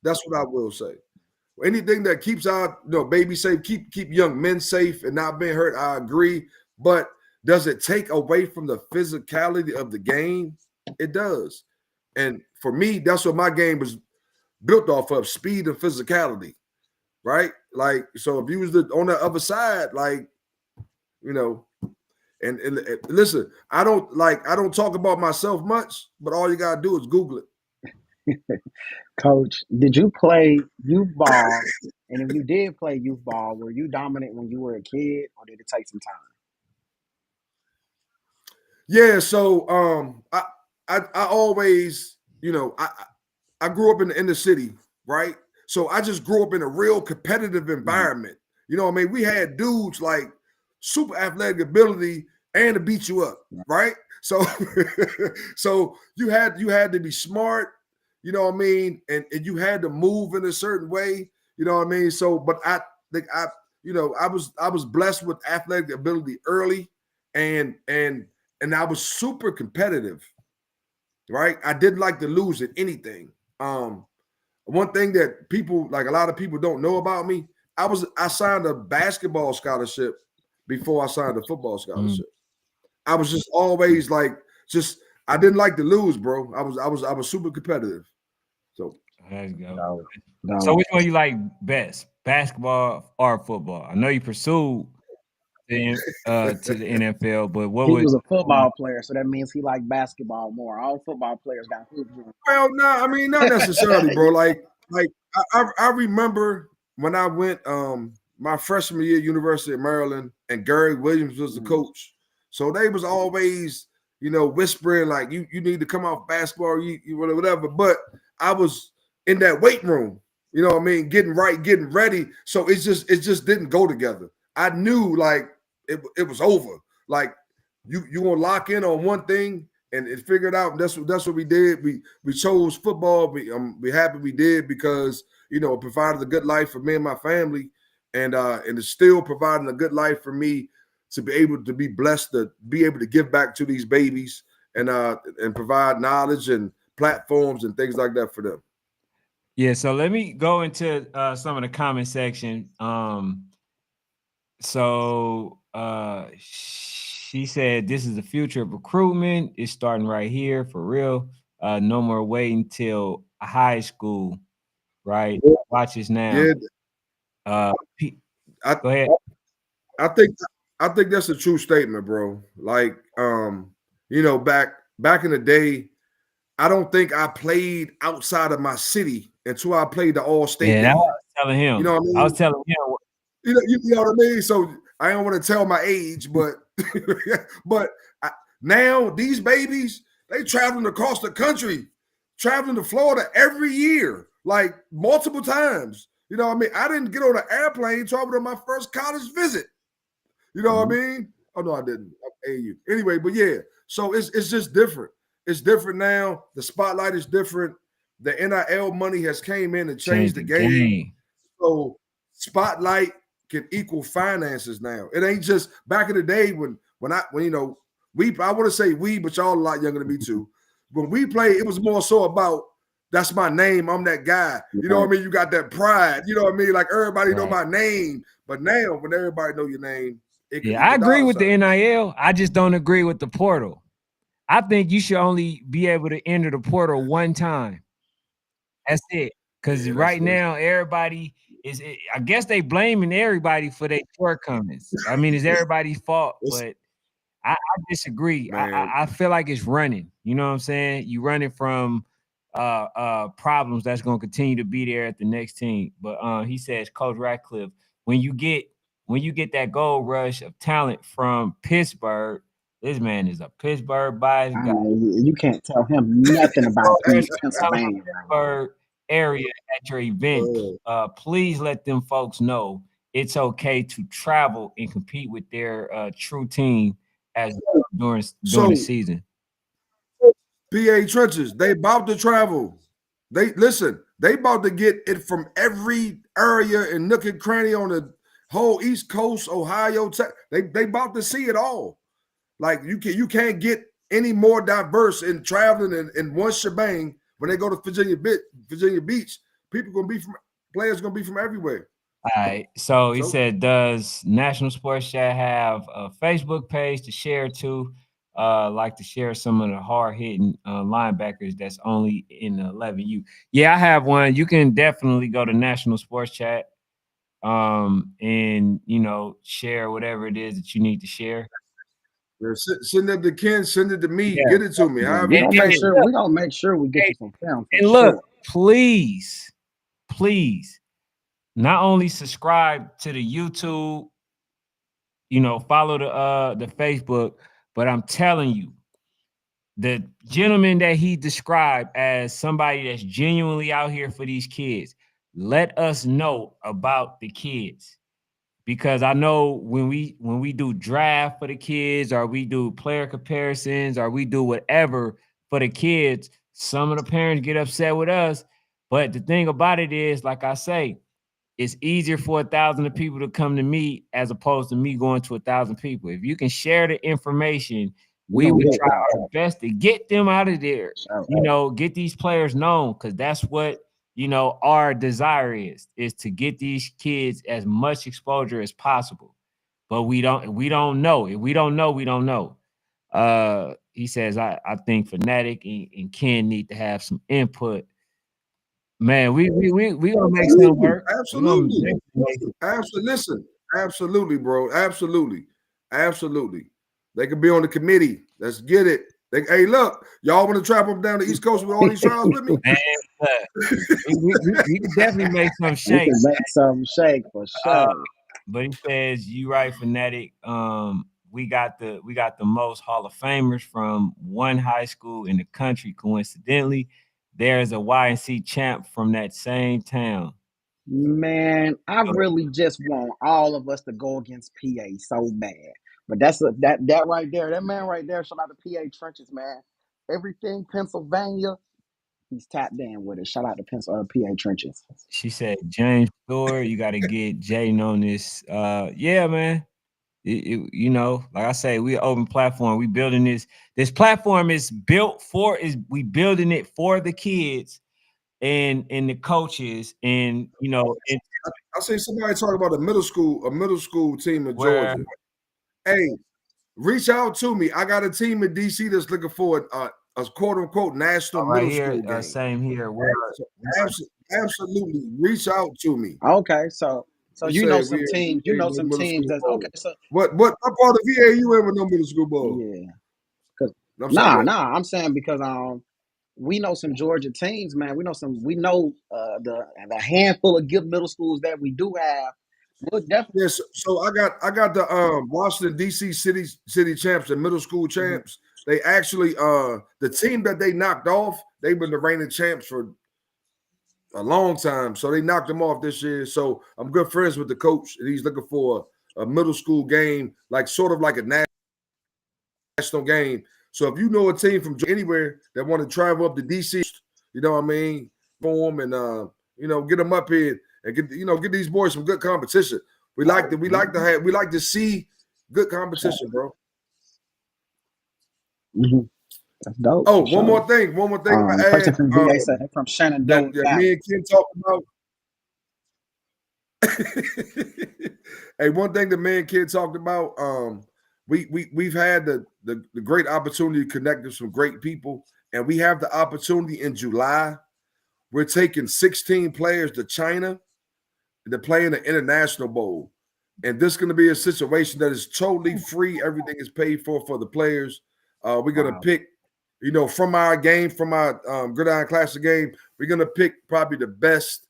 That's what I will say. Anything that keeps our baby safe, keep young men safe and not being hurt, I agree. But does it take away from the physicality of the game? It does. And for me, that's what my game was built off of, speed and physicality, right? Like, so if you was on the other side, like, and listen, I don't talk about myself much, but all you got to do is Google it. Coach, did you play youth ball? And if you did play youth ball, were you dominant when you were a kid, or did it take some time? Yeah, so I always, I grew up in the inner city, right? So I just grew up in a real competitive environment. You know what I mean? We had dudes like super athletic ability and to beat you up, right? So so you had to be smart, you know what I mean, and you had to move in a certain way, you know what I mean. So, but I think I was blessed with athletic ability early, and I was super competitive, right? I didn't like to lose at anything. One thing that people, like a lot of people, don't know about me, I signed a basketball scholarship before I signed a football scholarship. I was just always like, I didn't like to lose, bro. I was super competitive. So let's go. No. So which one you like best, basketball or football? I know you pursued to the NFL, but what He would was a football player, so that means he liked basketball more. All football players got hoops. well, no, I mean not necessarily, bro. Like I remember when I went my freshman year, University of Maryland, and Gary Williams was the coach. So they was always, whispering like you need to come off basketball, you whatever. But I was in that weight room, you know what I mean, getting ready. So it just didn't go together. I knew like it was over. Like you gonna lock in on one thing and figure it out. And that's what we did. We chose football. We happy we did because it provided a good life for me and my family, and it's still providing a good life for me to be able to be blessed to be able to give back to these babies and provide knowledge and platforms and things like that for them. Yeah, so let me go into some of the comment section. So she said this is the future of recruitment. It's starting right here for real. No more waiting till high school, right? Watch this now. Yeah, go ahead. I think that's a true statement, bro. Like, back in the day, I don't think I played outside of my city until I played the All-State game. I was telling him. You know what I mean? I was telling him. You know what I mean? So I don't want to tell my age, but now these babies, they traveling across the country, traveling to Florida every year, like multiple times. You know what I mean? I didn't get on an airplane until I was on my first college visit. You know what I mean? Oh no, I didn't. AU. Anyway, but yeah. So it's just different. It's different now. The spotlight is different. The NIL money has came in and changed the game. So spotlight can equal finances now. It ain't just back in the day when I want to say we, but y'all a lot younger than me too. When we played, it was more so about that's my name. I'm that guy. You know what I mean? You got that pride. You know what I mean? Like everybody know my name. But now when everybody know your name, I agree with the NIL. I just don't agree with the portal. I think you should only be able to enter the portal one time. That's it. Because right now, everybody is. I guess they blaming everybody for their shortcomings. I mean, it's everybody's fault, but I disagree. I feel like it's running. You know what I'm saying? You running from problems that's going to continue to be there at the next team. But he says, Coach Ratcliff, when you get that gold rush of talent from Pittsburgh, this man is a Pittsburgh bias guy. You can't tell him nothing about East Pennsylvania. Pittsburgh area at your event. Please let them folks know it's okay to travel and compete with their true team as during the season. PA Trenches, they about to travel. They about to get it from every area and nook and cranny on the whole East Coast, Ohio. They about to see it all. Like you can't get any more diverse in traveling in one shebang when they go to Virginia Beach. Players gonna be from everywhere. All right. So he said, does National Sports Chat have a Facebook page to share to? Like to share some of the hard-hitting linebackers that's only in the 11U. Yeah, I have one. You can definitely go to National Sports Chat and share whatever it is that you need to share. Send it to Ken, send it to me, get it to me. We're gonna make sure we get you some film. And look, please, not only subscribe to the YouTube, follow the Facebook, but I'm telling you, the gentleman that he described as somebody that's genuinely out here for these kids, let us know about the kids. Because I know when we do draft for the kids, or we do player comparisons, or we do whatever for the kids, some of the parents get upset with us. But the thing about it is, like I say, it's easier for 1,000 people to come to me as opposed to me going to 1,000 people. If you can share the information, we would try our best to get them out of there. You know, get these players known, because that's what, you know, our desire is to get these kids as much exposure as possible. But we don't know. If we don't know, we don't know. He says, I think Fanatic and Ken need to have some input. Man, we gonna make some work. Absolutely. Listen, absolutely, bro. Absolutely. They could be on the committee. Let's get it. Hey, look, y'all want to travel down the East Coast with all these trials with me? Man, we can definitely make some shake. We can make some shake for sure. But he says, you right, Fanatic. We got the most Hall of Famers from one high school in the country. Coincidentally, there's a YNC champ from that same town. Man, I really just want all of us to go against PA so bad. But that's that right there. That man right there, shout out to PA Trenches, man. Everything Pennsylvania, he's tapped in with it. Shout out to PA Trenches. She said, James Thor, you got to get Jaden on this. Yeah, man. You know, like I say, we open platform. We building this platform is built for we building it for the kids and the coaches, and you know, I see somebody talk about a middle school team in Georgia. Hey, reach out to me. I got a team in DC that's looking for a quote unquote national middle school game. Same here. Absolutely, reach out to me. Okay, so you know some teams. You know some teams that's okay. So what part of VA you in with no middle school ball? Yeah, because I'm saying because we know some Georgia teams, man. We know the handful of good middle schools that we do have. We'll definitely. Yes, so I got the Washington DC city champs and middle school champs. Mm-hmm. They actually the team that they knocked off, they've been the reigning champs for a long time. So they knocked them off this year. So I'm good friends with the coach, and he's looking for a middle school game, like sort of like a national game. So if you know a team from anywhere that want to travel up to DC, you know what I mean, form and you know, get them up here and get these boys some good competition. We like to see good competition, bro. Mm-hmm. That's dope. Oh, one more thing. Person from VA said from Shenandoah. Yeah, me and Ken talked about. Hey, one thing that me and Ken talked about. We've had the great opportunity to connect with some great people, and we have the opportunity in July. We're taking 16 players to China to play in the International Bowl, and this is going to be a situation that is totally free. Everything is paid for the players. We're going to pick. You know, from our Gridiron Classic game, we're going to pick probably the best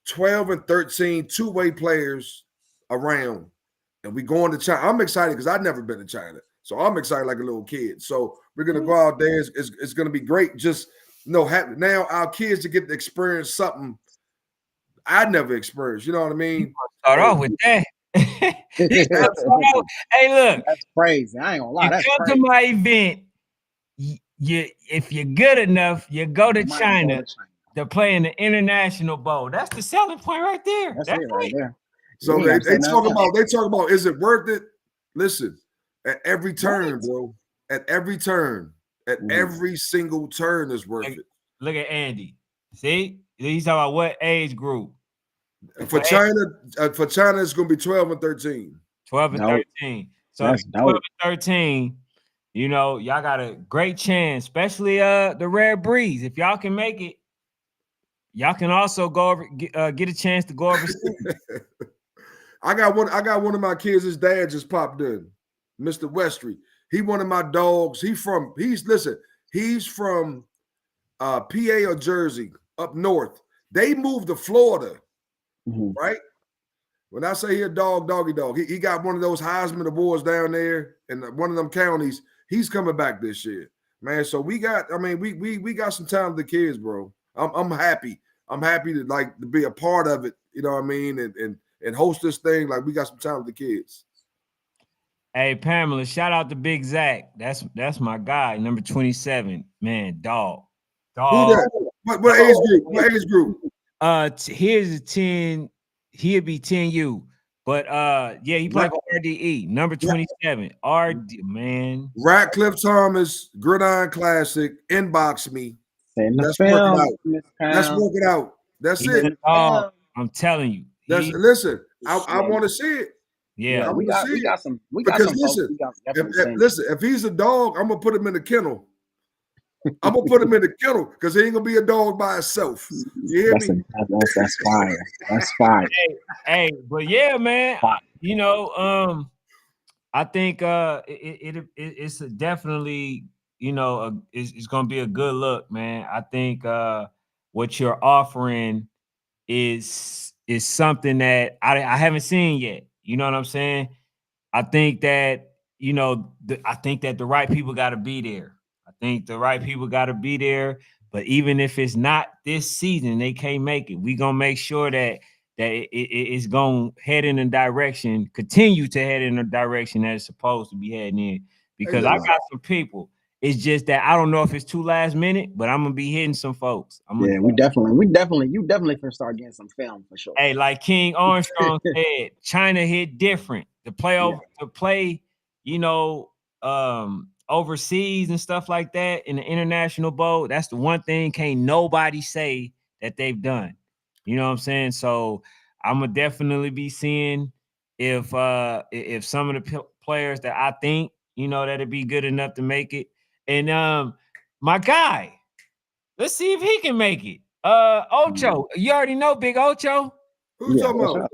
12 and 13 two-way players around. And we going to China. I'm excited because I've never been to China. So I'm excited like a little kid. So we're going to go out there. It's going to be great. Just, you know, now our kids to get to experience something I never experienced. You know what I mean? Start off with that. Hey, look. That's crazy. I ain't going to lie. You come to my event. If you're good enough, you go to China to play in the International Bowl. That's the selling point right there. That's it right there. So they talk about is it worth it? Listen, at every turn, bro. At every turn, every single turn is worth it. Look at Andy. See, he's talking about what age group. For China, it's going to be 12 and 13. 12 and 13. So 12 and 13. You know, y'all got a great chance, especially the Rare Breeze. If y'all can make it, y'all can also go over get a chance to go overseas. I got one of my kids. His dad just popped in, Mr. Westry. He one of my dogs. He's from PA or Jersey up north. They moved to Florida, right? When I say here, doggy dog, he got one of those Heisman Awards down there in one of them counties. He's coming back this year, man. So we got some talented kids, bro. I'm happy. I'm happy to be a part of it. You know what I mean? And host this thing. Like, we got some talented kids. Hey, Pamela, shout out to Big Zach. That's my guy, number 27. Man, dog. Who that? What age group? Here's a 10 he'd be 10U. But yeah, he played for RDE, number 27. RD, man. Ratcliff Thomas, Gridiron Classic, inbox me. Send the Let's work it film, out. Miss Let's Pound. work it out. That's He's it. a dog. I'm telling you. Listen, I want to see it. Yeah, I we want to see got it. some Because folks. listen, We got definitely if he's a dog, I'm gonna put him in the kennel. I'm gonna put him in the kennel because he ain't gonna be a dog by himself. You hear me? That's fire. That's fire. Hey, but yeah, man. You know, I think it's a definitely, you know, it's gonna be a good look, man. I think what you're offering is something that I haven't seen yet. You know what I'm saying? I think that, you know, I think that the right people got to be there. I think the right people got to be there. But even if it's not this season, they can't make it. We gonna make sure that it's gonna head in a direction, continue to head in a direction that it's supposed to be heading in. Because I got some people. It's just that I don't know if it's too last minute, but I'm gonna be hitting some folks. You definitely can start getting some film for sure. Hey, like King Armstrong said, China hit different. To play, you know, overseas and stuff like that in the international bowl. That's the one thing can't nobody say that they've done. You know what I'm saying? So I'm gonna definitely be seeing if some of the players that I think, you know, that'd be good enough to make it. And my guy, let's see if he can make it. Ocho, you already know Big Ocho. Who you talking about?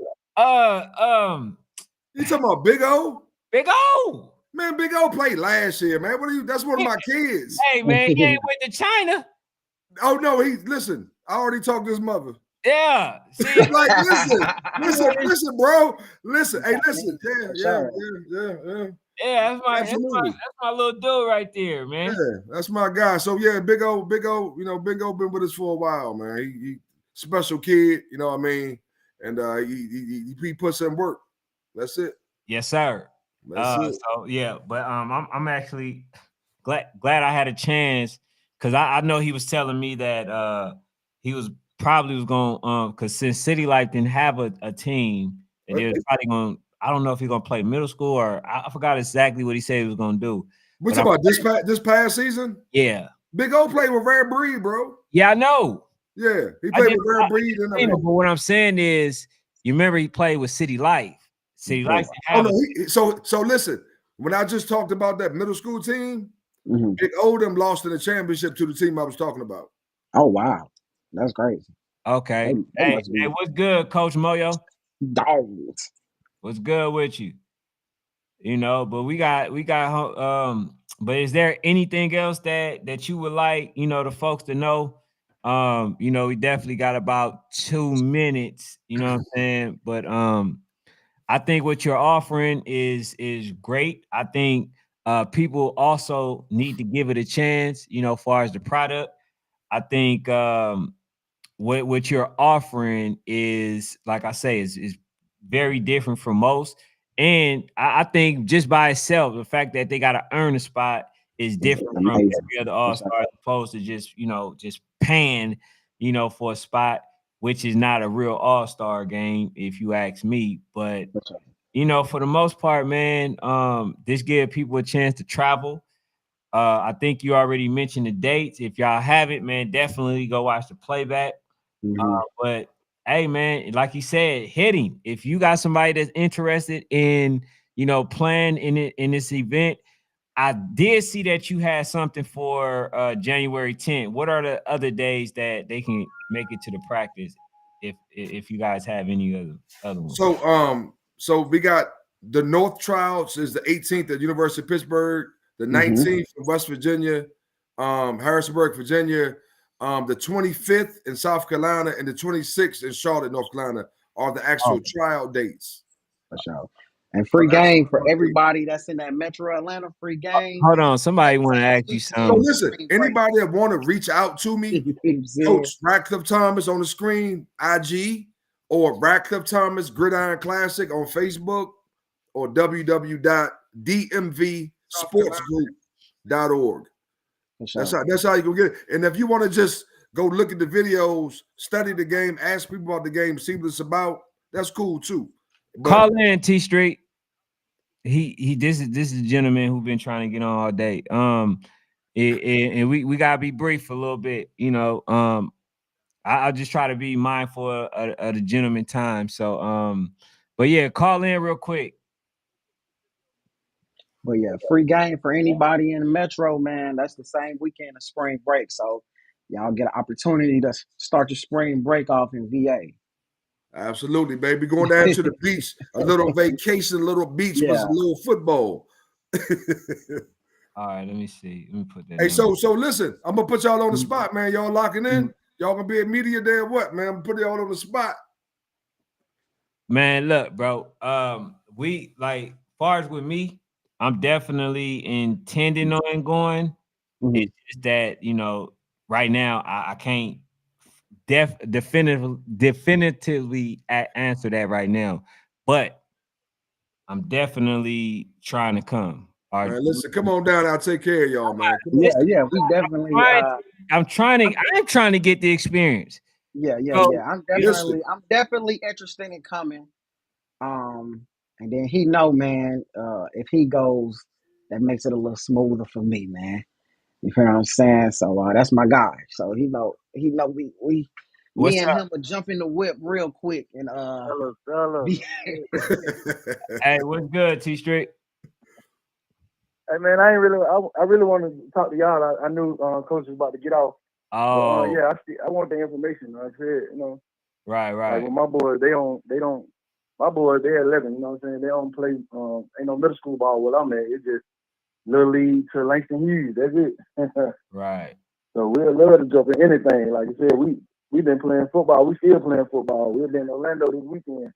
You talking about Big O? Big O. Man, Big O played last year, man. What are you? That's one of my kids. Hey, man, he ain't went to China. Oh no, listen. I already talked to his mother. Yeah. See, like, listen, bro. Listen, hey, listen. Yeah. Yeah, that's my little dude right there, man. Yeah, that's my guy. So yeah, Big O, you know, Big O been with us for a while, man. He special kid, you know what I mean? And he puts in work. That's it. Yes, sir. That's it. So yeah, but I'm actually glad I had a chance because I know he was telling me that he was going because since City Life didn't have a team, that they was probably going. I don't know if he's gonna play middle school or I forgot exactly what he said he was gonna do. We talking about this past season? Yeah. Big O played with Rare Breed, bro. Yeah, I know. Yeah, he played with Rare Breed. But what I'm saying is, you remember he played with City Life. City Life. So listen. When I just talked about that middle school team, Big O them lost in the championship to the team I was talking about. Oh wow, that's crazy. Okay. Hey, what's good, Coach Moyo? Dogs. What's good with you? You know, but we got but is there anything else that you would like, you know, the folks to know? You know, we definitely got about 2 minutes, you know what I'm saying? But I think what you're offering is great. I think people also need to give it a chance, you know, as far as the product. I think what you're offering is, like I say, is very different from most. And I think just by itself, the fact that they got to earn a spot is different from every other all-star, as opposed to just, you know, just paying, you know, for a spot, which is not a real all-star game, if you ask me. But, you know, for the most part, man, this give people a chance to travel. I think you already mentioned the dates. If y'all haven't, man, definitely go watch the playback. But hey, man, like you said, hitting. If you got somebody that's interested in, you know, playing in this event, I did see that you had something for January 10th. What are the other days that they can make it to the practice? If you guys have any other ones. So we got the North Tryouts is the 18th at University of Pittsburgh, the 19th in West Virginia, Harrisonburg, Virginia. The 25th in South Carolina and the 26th in Charlotte, North Carolina are the actual tryout dates. For sure. And free game for everybody that's in that Metro Atlanta. Free game. Hold on, somebody want to ask you something. So listen, anybody that want to reach out to me, Coach Ratcliff Thomas on the screen, IG, or Ratcliff Thomas Gridiron Classic on Facebook, or www.dmvsportsgroup.org. That's how you can get it. And if you want to just go look at the videos, study the game, ask people about the game, see what it's about, that's cool too. But Call in T Street. This is a gentleman who's been trying to get on all day. And we gotta be brief a little bit, you know. I'll just try to be mindful of the gentleman time. So but yeah, call in real quick. But yeah, free game for anybody in the metro, man. That's the same weekend of spring break. So y'all get an opportunity to start your spring break off in VA. absolutely, baby. Going down to the beach, a little vacation, a little beach, Yeah. was a little football. All right, let me see. Let me put that. Hey, number. so listen, I'm gonna put y'all on the spot, man. Y'all locking in? Y'all gonna be at media day or what, man? I'm gonna put y'all on the spot. Man, look, bro. We like far as with me, I'm definitely intending on going. Mhm. It's just that, you know, right now I can't definitively answer that right now. But I'm definitely trying to come. All right. Man, listen, come on down. I'll take care of y'all, man. Come on. Yeah, yeah, we definitely. I'm trying to get the experience. Yeah. So, I'm definitely interested in coming. And then he know, man. If he goes, that makes it a little smoother for me, man. You feel what I'm saying? So that's my guy. So he know we What's me and up? him will jump in the whip real quick and Fellas. be, Hey, what's good, T Street? Hey man, I really want to talk to y'all. I knew coach was about to get off. Oh, Yeah, I want the information. Like I said, you know, right. like with my boys, my boys, they're 11. You know what I'm saying? They don't play. Ain't no middle school ball where I'm at. It's just little league to Langston Hughes. That's it. Right. So we'd love to jump in anything. Like I said, we've been playing football. We still playing football. We've been in Orlando this weekend.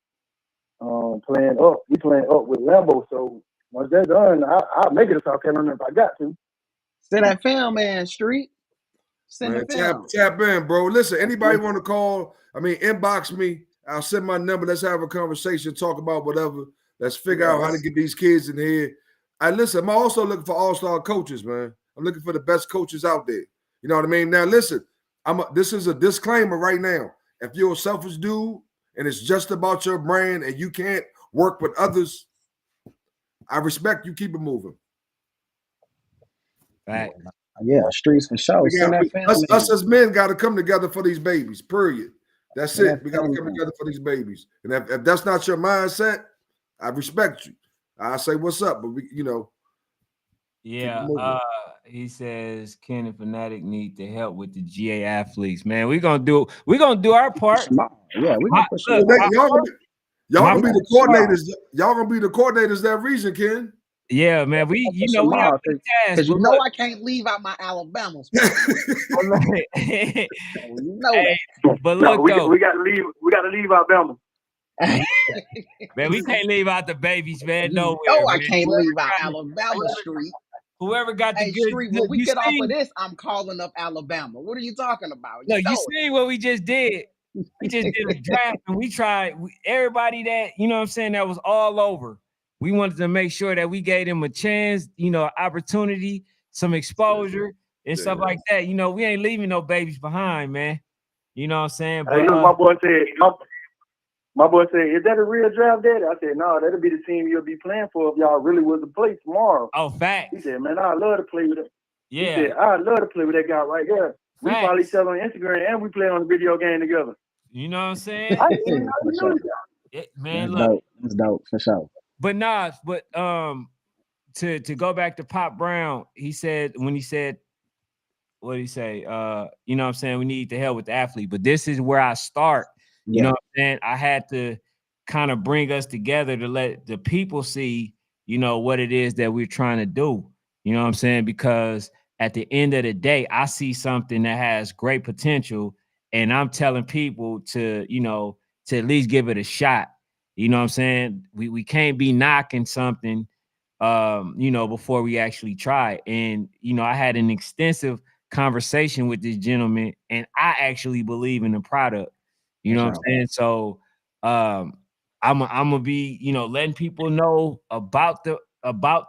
Playing up. We playing up with Lambo. So once that's done, I'll make it to South Carolina if I got to. send that film, man. Street. Send Man, the film. tap in, bro. Listen, anybody want to call? I mean, inbox me. I'll send my number. Let's have a conversation, talk about whatever. Let's figure out how to get these kids in here. Listen, I'm also looking for all-star coaches, man. I'm looking for the best coaches out there. You know what I mean? Now, listen, this is a disclaimer right now. If you're a selfish dude and it's just about your brand and you can't work with others, I respect you. Keep it moving. Right. Yeah, streets for sure. Send that film. Us as men got to come together for these babies, period. That's it. We got to come together for these babies. And if that's not your mindset, I respect you. I say, what's up? But we, you know. Yeah. He says Ken and Fanatic need to help with the GA athletes. Man, we're gonna do our part. Yeah, we're gonna push Y'all gonna be the coordinators. Y'all gonna be the coordinators that region, Ken. Yeah, man. We have big tasks. Because I can't leave out my Alabama spot. Hey, that. But look, we got to leave Alabama. Man, we can't leave out the babies, man. I can't leave out Alabama, Street. Whoever got the good Street, when we get off of this, I'm calling up Alabama. What are you talking about? You see what we just did? We just did a draft and we tried everybody that, you know what I'm saying, that was all over. We wanted to make sure that we gave them a chance, opportunity, some exposure and stuff like that. We ain't leaving no babies behind, man. You know what I'm saying? But my boy said, is that a real draft, Daddy? I said, no, that'll be the team you'll be playing for if y'all really was to play tomorrow. Oh, facts. He said, man, I'd love to play with it. Yeah. He said, I'd love to play with that guy right there. We follow each other on Instagram and we play on the video game together. You know what I'm saying? I didn't know that. Man, that's look. Dope. That's dope for sure. But to go back to Pop Brown, he said, what did he say? You know what I'm saying? We need to help with the athlete. But this is where I start. You know what I'm saying? I had to kind of bring us together to let the people see, what it is that we're trying to do. You know what I'm saying? Because at the end of the day, I see something that has great potential and I'm telling people to, to at least give it a shot. You know what I'm saying? We can't be knocking something, before we actually try. And, I had an extensive conversation with this gentleman and I actually believe in the product. You know what I'm saying? So I'm gonna be, letting people know about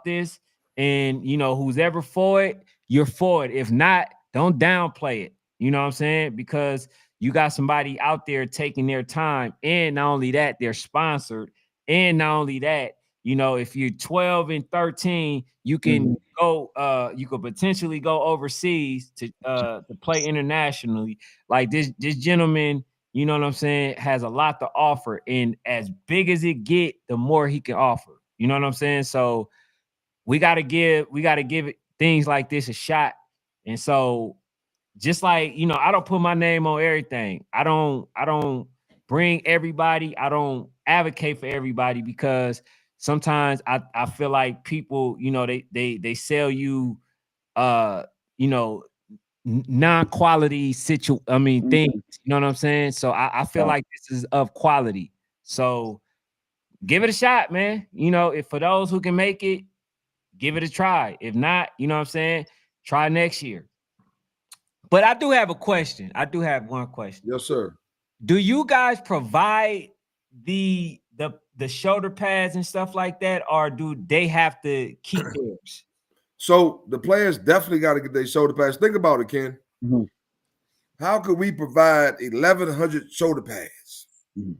this. And who's ever for it, you're for it. If not, don't downplay it. You know what I'm saying? Because you got somebody out there taking their time, and not only that, they're sponsored, and not only that, you know, if you're 12 and 13, you can go, you could potentially go overseas to play internationally. Like this gentleman, you know what I'm saying, has a lot to offer, and as big as it get, the more he can offer. You know what I'm saying? So we gotta give it things like this a shot. And so, just like, you know, I don't put my name on everything. I don't bring everybody. I don't advocate for everybody, because sometimes I feel like people, you know, they sell you you know, non-quality things, you know what I'm saying? So I feel like this is of quality. So give it a shot, man. You know, if for those who can make it, give it a try. If not, you know what I'm saying, try next year. But I do have a question. I do have one question. Yes, sir. Do you guys provide the shoulder pads and stuff like that, or do they have to keep theirs? So the players definitely got to get their shoulder pads. Think about it, Ken. Mm-hmm. How could we provide 1,100 shoulder pads? Mm-hmm.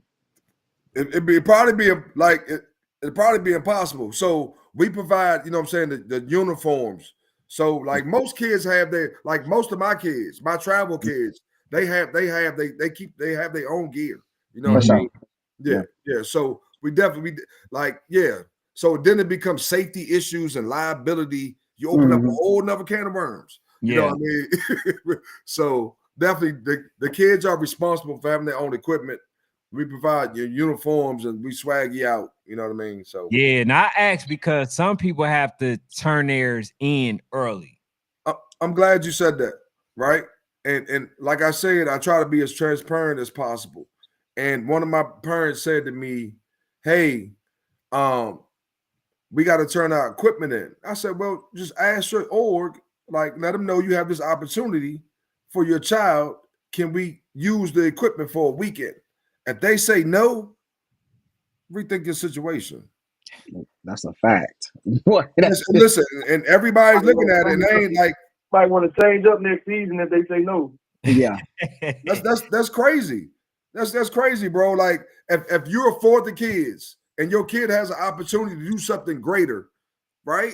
It'd probably be impossible. So we provide, you know what I'm saying, the uniforms. So like most kids have like most of my kids, my travel kids, they have their own gear. You know what I mean? Yeah. So we definitely So then it becomes safety issues and liability. You open up a whole nother can of worms. You know what I mean? So definitely the kids are responsible for having their own equipment. We provide your uniforms and we swag you out. You know what I mean? So yeah, and I asked because some people have to turn theirs in early. I'm glad you said that, right? And like I said, I try to be as transparent as possible. And one of my parents said to me, "Hey, we got to turn our equipment in." I said, "Well, just ask your org, like let them know you have this opportunity for your child. Can we use the equipment for a weekend?" If they say no, rethink your situation. That's a fact. Listen, and everybody's looking at it, and they ain't like, might want to change up next season if they say no. Yeah, that's crazy. That's crazy, bro. Like if you're afford the kids and your kid has an opportunity to do something greater, right?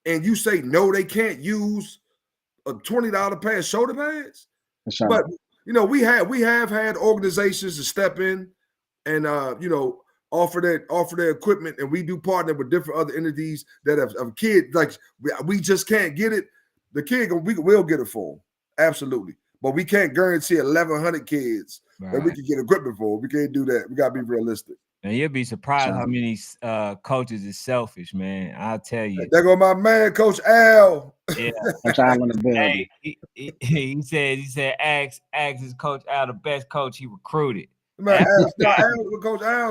And you say no, they can't use a $20 pair of shoulder pads. sure. But you know, we have had organizations to step in and you know, offer their equipment, and we do partner with different other entities that have kids like we just can't get it. The kid we'll get it for them, absolutely, but we can't guarantee 1,100 kids that we can get equipment for. We can't do that. We gotta be realistic. And you'll be surprised how many coaches is selfish, man. I'll tell you. There go my man, Coach Al. Yeah, Coach Al in the building. Hey, he said, ask his Coach Al the best coach he recruited. Man, Coach Al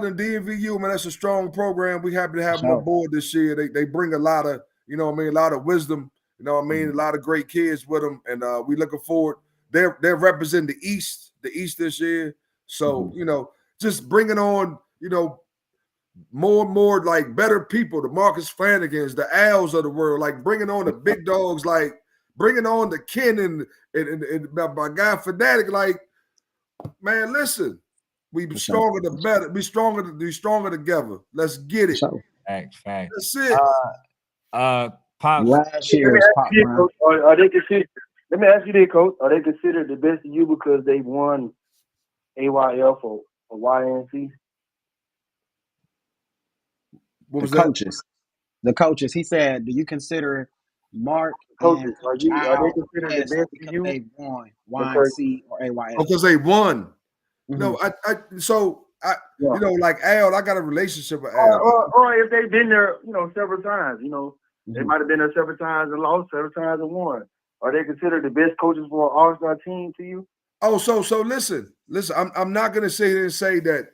and DMVU, man, that's a strong program. We happy to have them on board this year. They bring a lot of, you know what I mean, a lot of wisdom, you know what I mean, a lot of great kids with them, and we looking forward. They're representing the East this year. So, you know, just bringing on, you know, more and more like better people, the Marcus Flanagans, the Als of the world, like bringing on the big dogs, like bringing on the Ken and my guy Fanatic, like, man, listen, we stronger the better. Be stronger together. Let's get it. Fact. That's it. Pop. Last year's Pop. Are they considered? Let me ask you this, Coach. Are they considered the best of you because they won AYF or YNC? What was the coaches. He said, "Do you consider Mark coaches? Are they considered the best because of you? they won YNC or AYF? Because they won. No, you know, like Al, I got a relationship with Al. Or if they've been there, you know, several times, you know, they might have been there several times and lost, several times and won. Are they considered the best coaches for an all-star team to you? Oh, so listen. I'm not gonna sit here and say that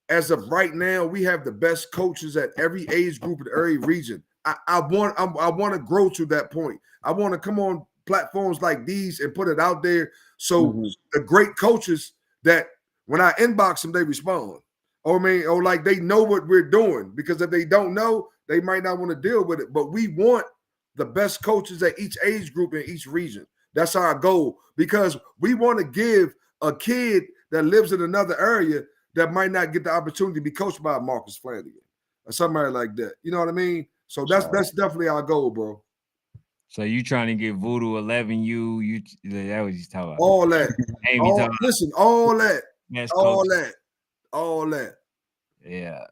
as of right now we have the best coaches at every age group in every region. I want to grow to that point. I want to come on platforms like these and put it out there so the great coaches that when I inbox them, they respond. Or like they know what we're doing, because if they don't know, they might not want to deal with it. But we want the best coaches at each age group in each region. That's our goal, because we want to give a kid that lives in another area that might not get the opportunity to be coached by Marcus Flanagan or somebody like that. You know what I mean? So that's definitely our goal, bro. So you trying to get Voodoo 11U? That was he's talking about. All that. Listen, all that. Yes, all coach. that. All that. Yeah.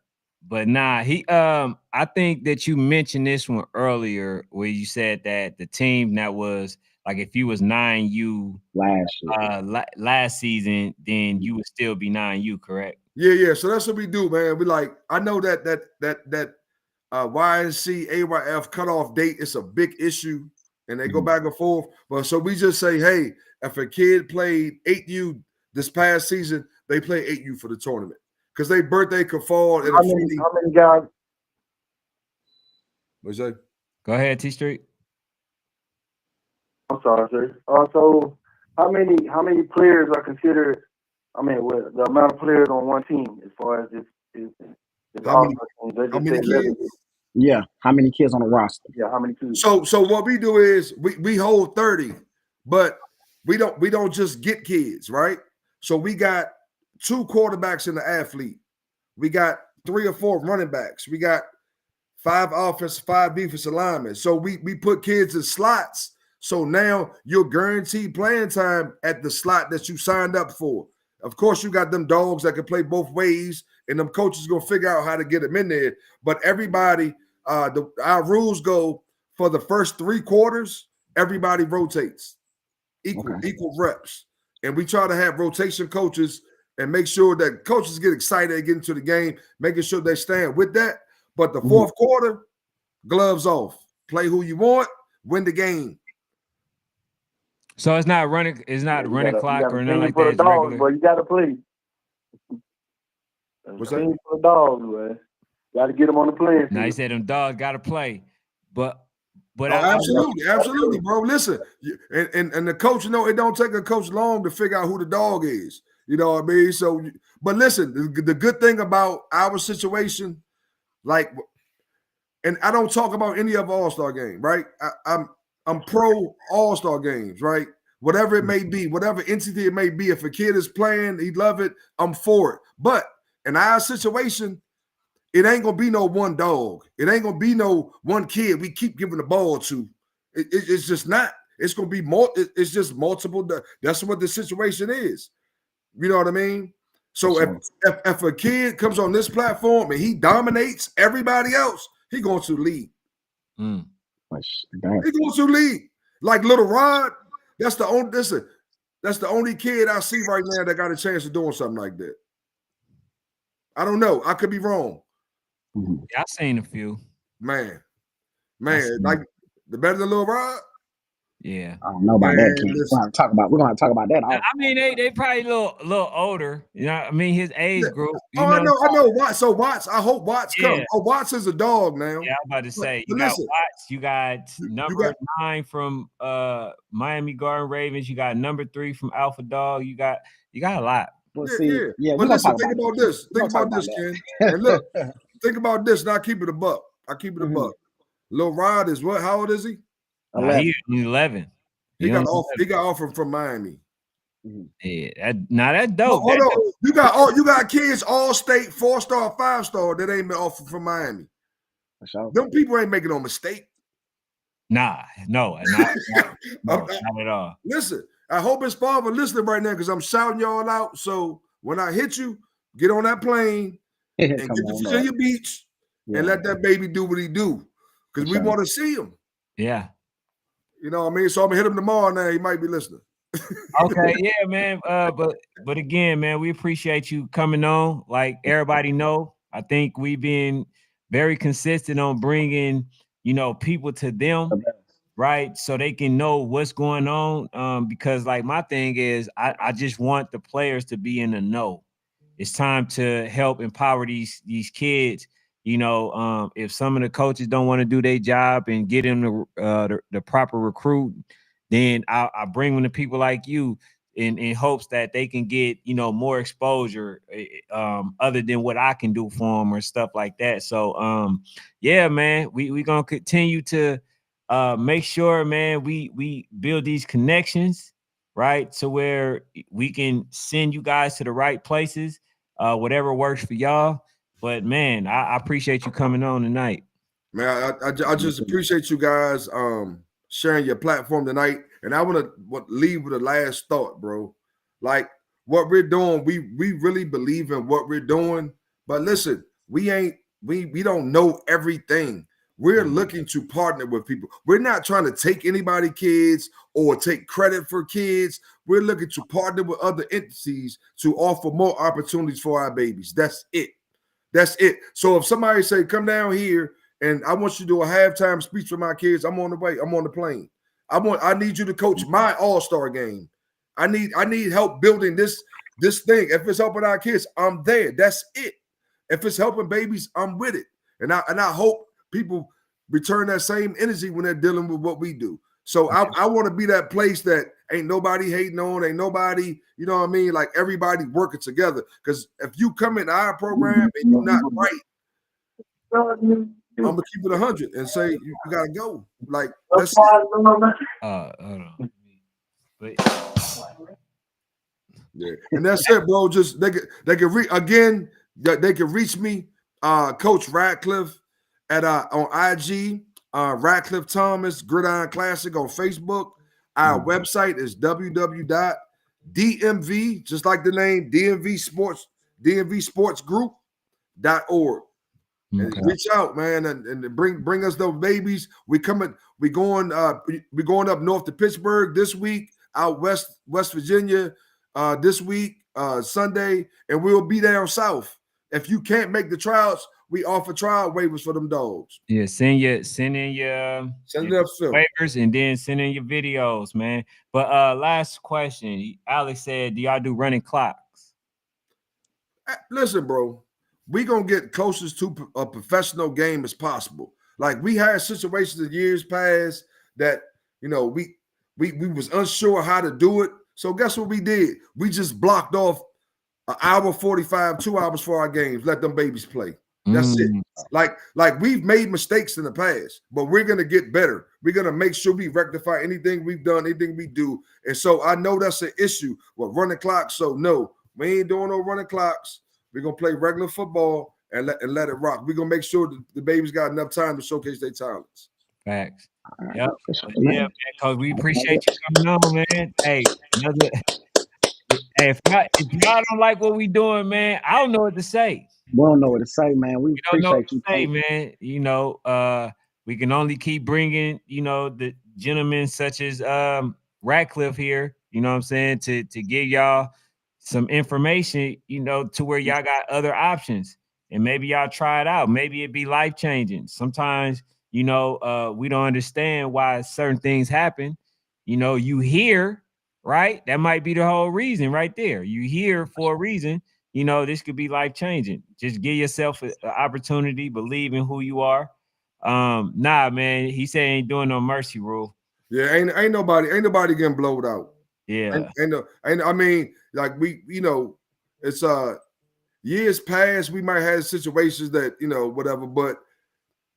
But nah, I think that you mentioned this one earlier where you said that the team that was like if you was 9U last season, then you would still be 9U, correct? Yeah. So that's what we do, man. We like, I know that YNC AYF cutoff date is a big issue, and they go back and forth. But so we just say, hey, if a kid played 8U this past season, they play 8U for the tournament because their birthday could fall. How many guys? What's that? Go ahead, T Street. I'm sorry, sir. So how many players are considered? I mean, with the amount of players on one team as far as this how many kids? Yeah, how many kids on the roster? Yeah, how many kids? So what we do is we hold 30, but we don't just get kids, right? So we got 2 quarterbacks in the athlete. We got 3 or 4 running backs. We got 5 offense, 5 defensive linemen. So we put kids in slots. So now you're guaranteed playing time at the slot that you signed up for. Of course, you got them dogs that can play both ways, and them coaches gonna figure out how to get them in there. But everybody, our rules go for the first 3 quarters, everybody rotates, equal reps, and we try to have rotation coaches and make sure that coaches get excited and get into the game, making sure they stand with that. But the 4th quarter, gloves off, play who you want, win the game. So it's not running clock or nothing like that. It's dogs, regular. But you gotta play. What's that? For the dogs, man. Got to get them on the playing. Now you said them dogs got to play, but absolutely, bro. Listen, and the coach, it don't take a coach long to figure out who the dog is. You know what I mean? So, but listen, the good thing about our situation, like, and I don't talk about any of All-Star game, right? I'm pro All-Star games, right? Whatever it may be, whatever entity it may be. If a kid is playing, he love it, I'm for it. But in our situation, it ain't gonna be no one dog. It ain't gonna be no one kid we keep giving the ball to. It's just not. It's gonna be more. It's just multiple. That's what the situation is. You know what I mean? So if a kid comes on this platform and he dominates everybody else, he going to the league. He going to the league. Like Little Rod, that's the only kid I see right now that got a chance of doing something like that. I don't know. I could be wrong. Yeah, I've seen a few. Man, like the better than Lil Rod. Yeah, I don't know about that. We're gonna talk about that. I mean, they probably a little older. You know, I mean, his age group. I know. Watts. So Watts, I hope Watts come. Oh, Watts is a dog now. Yeah, I'm about to say you got Watts. You got number 9 from Miami Garden Ravens. You got number 3 from Alpha Dog. You got a lot. Well, but listen, think about this. Think about this, Ken. And look, think about this. Now keep it a buck. I keep it a buck. Lil Rod is what? How old is he? 11. He's 11. He got offered from Miami. Yeah, that's dope. Hold on. You got kids all state 4-star, 5-star that ain't been offered from Miami. Them people ain't making no mistake. Nah, no, not at all. Listen, I hope his father listening right now because I'm shouting y'all out. So when I hit you, get on that plane and get to Virginia Beach and let that baby do what he do because we want to see him. Yeah. You know what I mean? So I'm gonna hit him tomorrow now. He might be listening. Okay, yeah, man. But again, man, we appreciate you coming on. Like everybody know, I think we've been very consistent on bringing, people to them, right? So they can know what's going on. Because like my thing is, I just want the players to be in the know. It's time to help empower these kids. If some of the coaches don't want to do their job and get them the proper recruit, then I bring them to people like you in hopes that they can get, more exposure other than what I can do for them or stuff like that. So, yeah, man, we going to continue to make sure, man, we build these connections right? To where we can send you guys to the right places, whatever works for y'all. But man, I appreciate you coming on tonight. Man, I just appreciate you guys sharing your platform tonight. And I want to leave with a last thought, bro. Like what we're doing, we really believe in what we're doing. But listen, we don't know everything. We're looking to partner with people. We're not trying to take anybody kids or take credit for kids. We're looking to partner with other entities to offer more opportunities for our babies. That's it. That's it. So if somebody say, come down here and I want you to do a halftime speech for my kids, I'm on the way. I'm on the plane. I need you to coach my all-star game. I need help building this thing. If it's helping our kids, I'm there. That's it. If it's helping babies, I'm with it. And I hope people return that same energy when they're dealing with what we do. So I want to be that place that ain't nobody hating on, ain't nobody, you know what I mean? Like everybody working together. Because if you come in our program and you're not right, I'm gonna keep it 100 and say you gotta go. Like that's it. Hold on. But Yeah, and that's it, bro. Just they can reach me, Coach Ratcliff at on IG, Ratcliff Thomas Gridiron Classic on Facebook. Our website is www.dmv, just like the name DMV Sports Group.org. And reach out, man, and bring us those babies. We going up north to Pittsburgh this week, out West Virginia this week, Sunday, and we'll be down south. If you can't make the tryouts, we offer trial waivers for them dogs. Yeah, send in your waivers and then send in your videos, man. But last question, Alex said, do y'all do running clocks? Listen, bro, we gonna get closest to a professional game as possible. Like we had situations in years past that we was unsure how to do it. So guess what we did? We just blocked off an hour 45, 2 hours for our games. Let them babies play. That's it. Like we've made mistakes in the past, but we're gonna get better. We're gonna make sure we rectify anything we've done, anything we do. And so I know that's an issue with running clocks. So no, we ain't doing no running clocks. We're gonna play regular football and let it rock. We're gonna make sure that the babies got enough time to showcase their talents. Facts. Yep. Yeah, man, because we appreciate you coming on, man. Hey, if y'all don't like what we doing, man, I don't know what to say. We don't know what to say, man. We don't know what appreciate to you, say, man. We can only keep bringing, the gentlemen such as Ratcliff here, you know what I'm saying, to give y'all some information, to where y'all got other options. And maybe y'all try it out. Maybe it'd be life-changing. Sometimes, we don't understand why certain things happen. You hear, right? That might be the whole reason right there. You hear for a reason. This could be life-changing. Just give yourself an opportunity, believe in who you are. Nah, man, he said ain't doing no mercy rule. Yeah, ain't nobody getting blowed out. Yeah. I mean, like it's years past, we might have situations that, whatever, but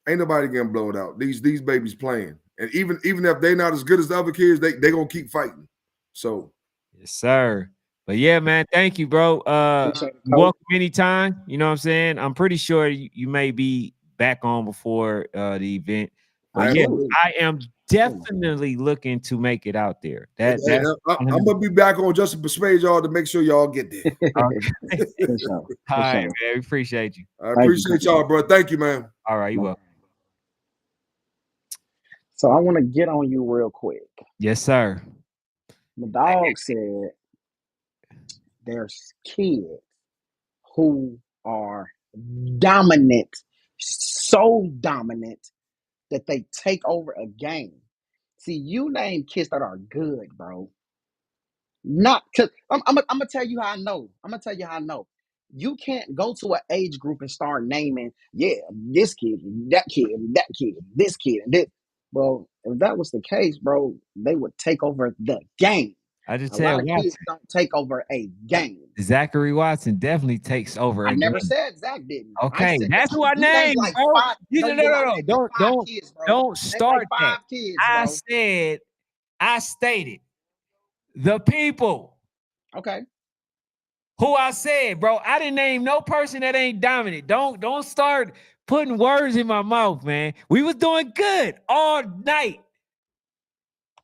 ain't nobody getting blown out. These babies playing. And even if they're not as good as the other kids, they gonna keep fighting. So yes, sir. But yeah, man, thank you, bro. Welcome anytime. You know what I'm saying? I'm pretty sure you may be back on before the event. But I am definitely looking to make it out there. I'm gonna be back on just to persuade y'all to make sure y'all get there. All right, man. We appreciate you. I appreciate y'all, bro. Thank you, man. All right, you welcome. So I want to get on you real quick. Yes, sir. The dog said there's kids who are dominant, so dominant that they take over a game. See, you name kids that are good, bro. Not because I'm gonna tell you how I know. You can't go to an age group and start naming, this kid, that kid, this kid, and this. Well, if that was the case, bro, they would take over the game. I just a said lot of kids don't take over a game. Zachary Watson definitely takes over. I never said Zach didn't. Okay, that's who I named, bro. Don't start that. Kids, I stated The people. Okay. Who I said, bro, I didn't name no person that ain't dominant. Don't start putting words in my mouth, man. We was doing good all night.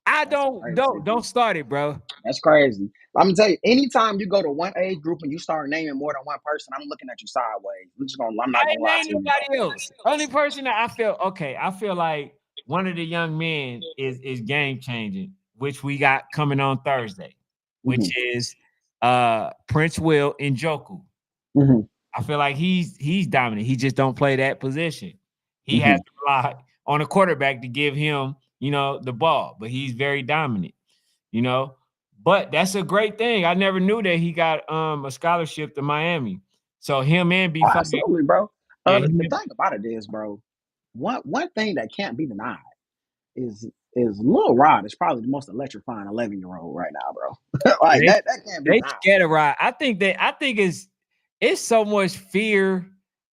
I That's crazy. don't start it, bro. That's crazy. I'm gonna tell you, anytime you go to one age group and you start naming more than one person, I'm looking at you sideways. I'm not I gonna ain't lie named to you, bro. nobody else. Only person that I feel like one of the young men is game changing, which we got coming on Thursday, which is Prince Will and Joku. Mm-hmm. I feel like he's dominant. He just don't play that position. He Mm-hmm. has to rely on a quarterback to give him, the ball, but he's very dominant, you know. But that's a great thing. I never knew that he got a scholarship to Miami. So him and Oh, B5, absolutely, bro. yeah, The thing about it is, bro, one thing that can't be denied is Lil Rod is probably the most electrifying 11-year-old right now, bro. Like they that can't be they denied. scared of ride. I think it's so much fear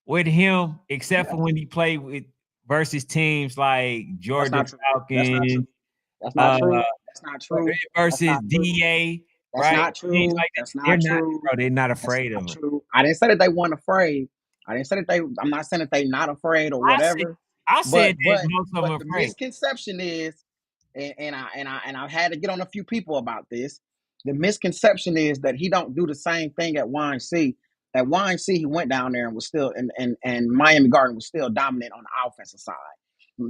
with him, except Yeah, for when he played with versus teams like that's Georgia not true. That's not Falcons, true. That's not uh true. That's not true. That's versus not true. DA, That's right? not Things true. like that. That's not true. They're not That's afraid not of him. true. I didn't say that they weren't afraid. I didn't say that they. I'm not saying that they not afraid or I said whatever. I But said that but most of them but are the afraid. misconception is, and I've had to get on a few people about this. The misconception is that he don't do the same thing at YNC. At YNC, he went down there and was still, and Miami Garden was still dominant on the offensive side.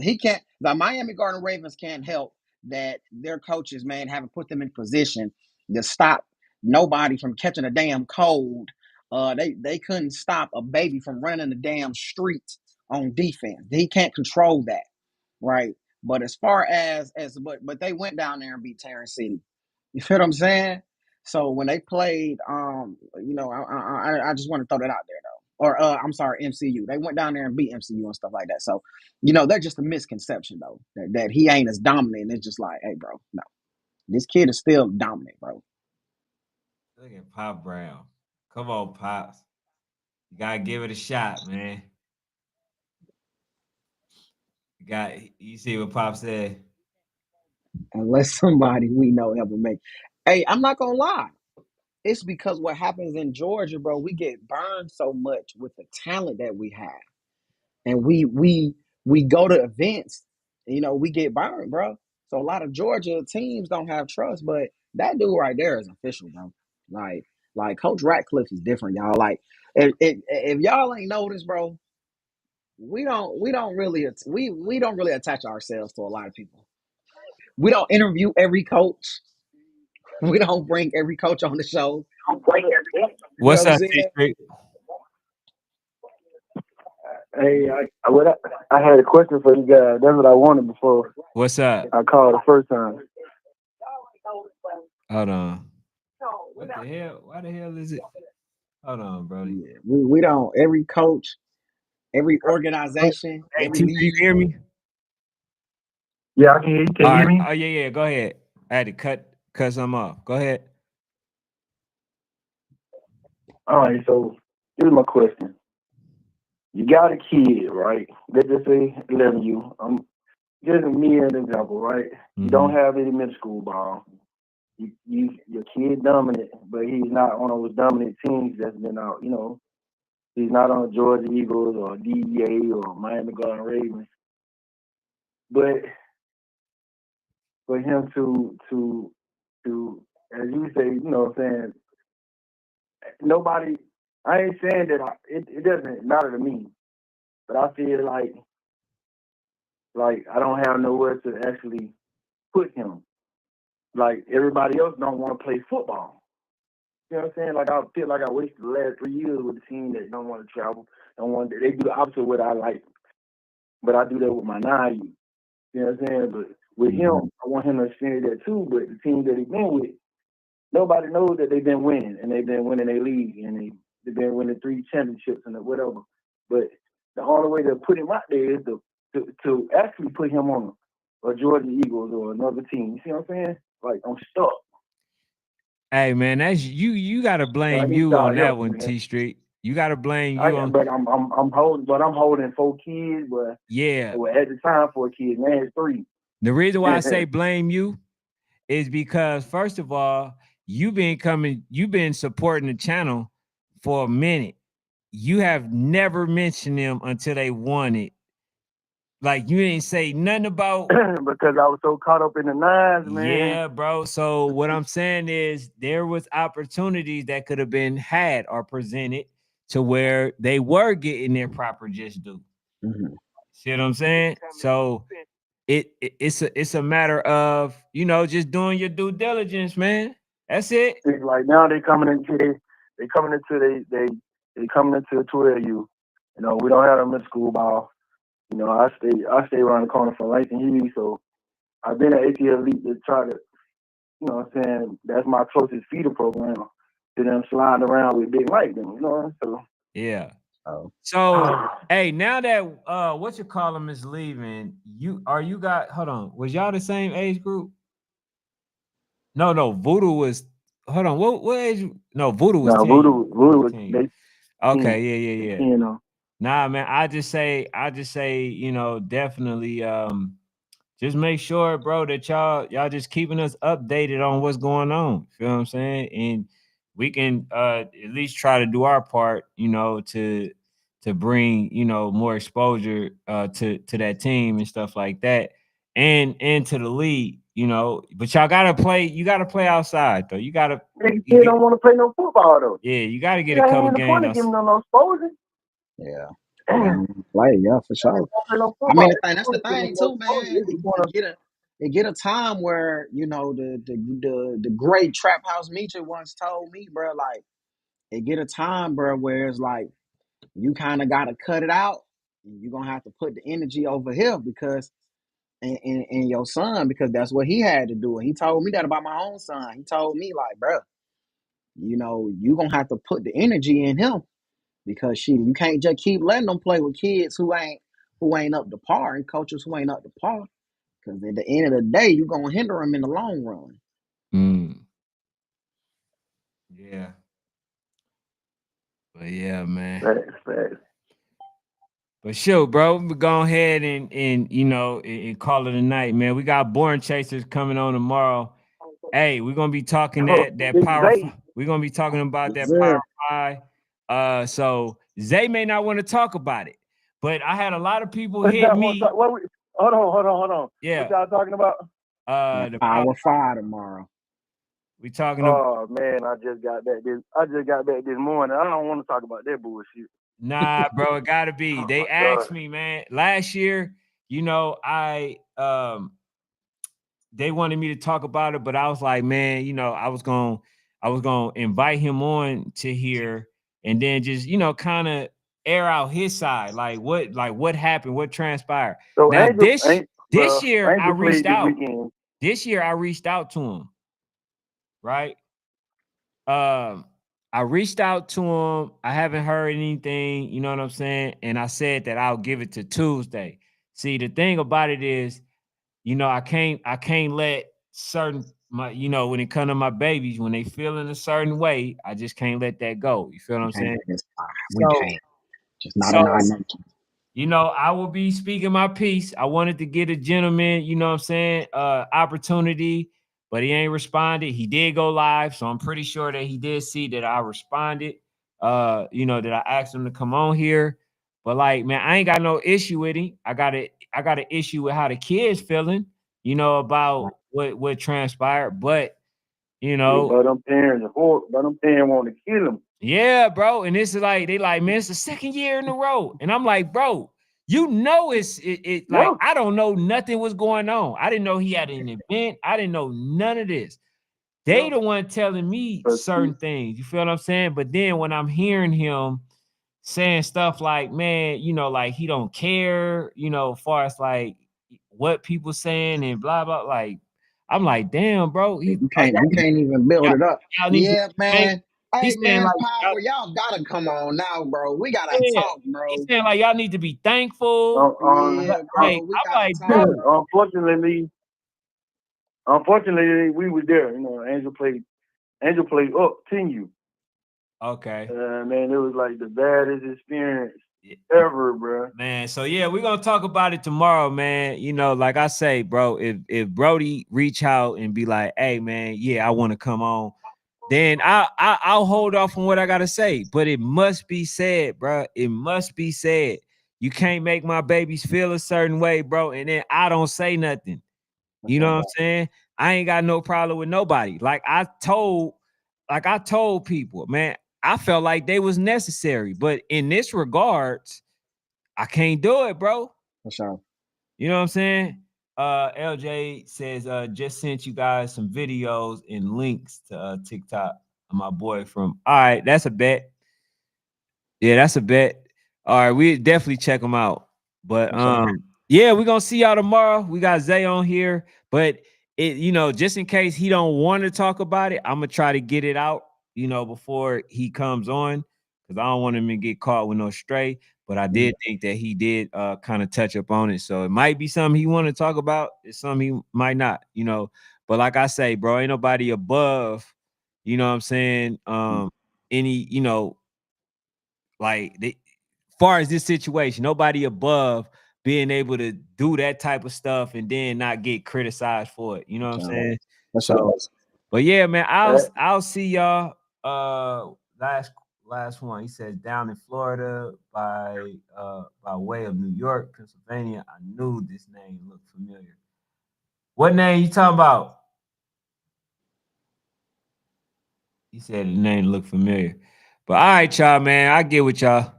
He can't. The Miami Garden Ravens can't help that their coaches, man, haven't put them in position to stop nobody from catching a damn cold. They couldn't stop a baby from running in the damn streets on defense. He can't control that, right? But as far as but they went down there and beat Terrence City. You feel what I'm saying? So when they played, I just want to throw that out there though. Or I'm sorry, MCU. They went down there and beat MCU and stuff like that. So, that's just a misconception though. That he ain't as dominant. It's just like, hey, bro, no, this kid is still dominant, bro. Look at Pop Brown. Come on, Pops. You gotta give it a shot, man. You see what Pop said? Unless somebody we know ever make. Hey, I'm not gonna lie. It's because what happens in Georgia, bro, we get burned so much with the talent that we have. And we go to events, we get burned, bro. So a lot of Georgia teams don't have trust, but that dude right there is official, bro. Like Coach Ratcliff is different, y'all. Like if y'all ain't noticed, bro, we don't really attach ourselves to a lot of people. We don't interview every coach. We don't bring every coach on the show. You know what What's I'm up, T saying? Street? Hey, I had a question for you guys. That's what I wanted before What's up? I called the first time. Hold on. What the hell? Why the hell is it? Hold on, Brody. Yeah, we don't every coach, every organization, Hey, every T, can you league. hear me? Yeah, I can hear you. Can All you hear right. me? Oh yeah. Go ahead. I had to cut some off. Go ahead. All right, so here's my question. You got a kid, right? Let's just say 11 you. I'm just me as an example, right? You don't have any middle school ball. Your kid dominant, but he's not on those dominant teams that's been out. He's not on Georgia Eagles or DEA or Miami Garden Ravens. But for him to as you say, what I'm saying, nobody. I ain't saying that it doesn't matter to me, but I feel like I don't have nowhere to actually put him. Like everybody else don't want to play football. You know what I'm saying? Like I feel like I wasted the last 3 years with a team that don't want to travel, they do the opposite of what I like. But I do that with my 9 You know what I'm saying? But with him, I want him to experience that too. But the team that he's been with, nobody knows that they've been winning and they've been winning their league and they've been winning 3 championships and whatever. But the only way to put him out there is to actually put him on a Georgia Eagles or another team. You see what I'm saying? Like I'm stuck. Hey man, that's you. You gotta So I blame need you on y'all that help, one, man. T Street. You gotta blame you on. But I'm holding 4 kids, but Yeah. at the time 4 kids, man, it's 3. The reason why I say blame you is because first of all, you've been supporting the channel for a minute. You have never mentioned them until they won it. Like you didn't say nothing about because I was so caught up in the nines, man. yeah, bro. So what I'm saying is there was opportunities that could have been had or presented to where they were getting their proper just due. Mhm. See what I'm saying? So it's a matter of just doing your due diligence, man. That's it. It's like now they coming into they coming into 12U. You know, we don't have them in school ball. You know, I stay around the corner from Langston Hughes, so I've been at ATL Elite to try to, you know what I'm saying, that's my closest feeder program to them sliding around with Big Mike them, you know. So Yeah. Oh, So hey, now that what you call him is leaving, you got hold on. Was y'all the same age group? No, Voodoo was hold on, what age? No, Voodoo was now 10. Voodoo Voodoo was was 10. they Okay, 10, they yeah. 10 on. Nah, man, I just say, definitely just make sure, bro, that y'all just keeping us updated on what's going on. Feel what I'm saying? And we can at least try to do our part, to bring, more exposure to that team and stuff like that. And to the league, but you gotta play outside though. Niggas You still get don't want to play no football though. yeah, you gotta get a Yeah, ain't couple even the point games of giving outside. them no exposure. yeah. Damn, Play, yeah, for sure. play no I mean, football. that's the thing too, man. It get a time where the great trap house Meacher once told me, bro. Like it get a time, bro, where it's like you kind of got to cut it out. And you're gonna have to put the energy over here because and your son because that's what he had to do. And he told me that about my own son. He told me like, bro, you gonna have to put the energy in him because you can't just keep letting them play with kids who ain't up to par and coaches who ain't up to par. Because at the end of the day, you're gonna hinder them in the long run. Mm, yeah. But yeah, man. Facts. But sure, bro, we go ahead and call it a night, man. We got Born Chasers coming on tomorrow. Hey, we're gonna be talking that Big power. Zay. We're gonna be talking about that power Sir. five. So Zay may not want to talk about it, but I had a lot of people What hit y'all me. hold on. What Yeah, y'all talking about? That the power. Power Five tomorrow. We talking about. Oh man, I just got back this morning. I don't want to talk about that bullshit. Nah, bro, it gotta be. Oh They my asked god. me, man. Last year, I they wanted me to talk about it, but I was like, man, I was gonna invite him on to here and then just, kind of air out his side, like what happened, what transpired. So Now this year I Angel reached played this out. weekend. This year I reached out to him, right? Um, I reached out to him. I haven't heard anything, you know what I'm saying? And I said that I'll give it to Tuesday. See, the thing about it is, I can't let certain when it come to my babies, when they feel in a certain way, I just can't let that go. You feel what I'm saying? We So can't. Just not in so our nature. I will be speaking my piece. I wanted to get a gentleman, you know what I'm saying, opportunity, but he ain't responded. He did go live, so I'm pretty sure that he did see that I responded. That I asked him to come on here. But like, man, I ain't got no issue with him. I got an issue with how the kids feeling, about what transpired. But Yeah, but them parents want to kill him. yeah, bro. And it's like they like, man, it's the second year in a row. And I'm like, bro, it like Yeah. I don't know nothing was going on. I didn't know he had an event. I didn't know none of this. They Yeah. the one telling me But certain things. You feel what I'm saying? But then when I'm hearing him saying stuff like, man, like he don't care, as far as like what people saying and blah blah. Like, I'm like, damn, bro. He You like can't even build y'all, it up. y'all need to Yeah, thank. man. Hey He's saying man, like Power, y'all gotta come on now, bro. We gotta yeah. talk, He's bro. saying like y'all need to be thankful. Yeah, Like bro. We I'm gotta like, talk, bro. bro. unfortunately, we was there. You know, Angel played up 10U. Okay. Man, it was like the baddest experience ever, bro. Man, so yeah, we're gonna talk about it tomorrow, man. You know, like I say, bro, if Brody reach out and be like, hey man, yeah, I want to come on, then I'll hold off on what I gotta say. But it must be said, bro. It must be said. You can't make my babies feel a certain way, bro, and then I don't say nothing. You know what I'm saying? I ain't got no problem with nobody. Like I told people, man, I felt like they was necessary. But in this regards, I can't do it, bro. For sure. You know what I'm saying? LJ says, just sent you guys some videos and links to TikTok. My boy from, all right, that's a bet. Yeah, that's a bet. All right, we definitely check them out. But yeah, we're gonna see y'all tomorrow. We got Zay on here, but it, you know, just in case he don't want to talk about it, I'm gonna try to get it out, you know, before he comes on, because I don't want him to get caught with no stray. But I did think that he did kind of touch up on it. So it might be something he want to talk about. It's something he might not, you know. But like I say, bro, ain't nobody above, you know what I'm saying? Any, you know, like they, far as this situation, nobody above being able to do that type of stuff and then not get criticized for it. You know what I'm saying? So, but yeah, man, I'll see y'all. Last one. He says down in Florida by way of New York, Pennsylvania. I knew this name looked familiar. What name you talking about? He said the name looked familiar. But all right, y'all, man. I get with y'all.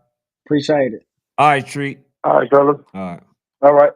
Appreciate it. All right, Treat. All right, fellas. All right. All right.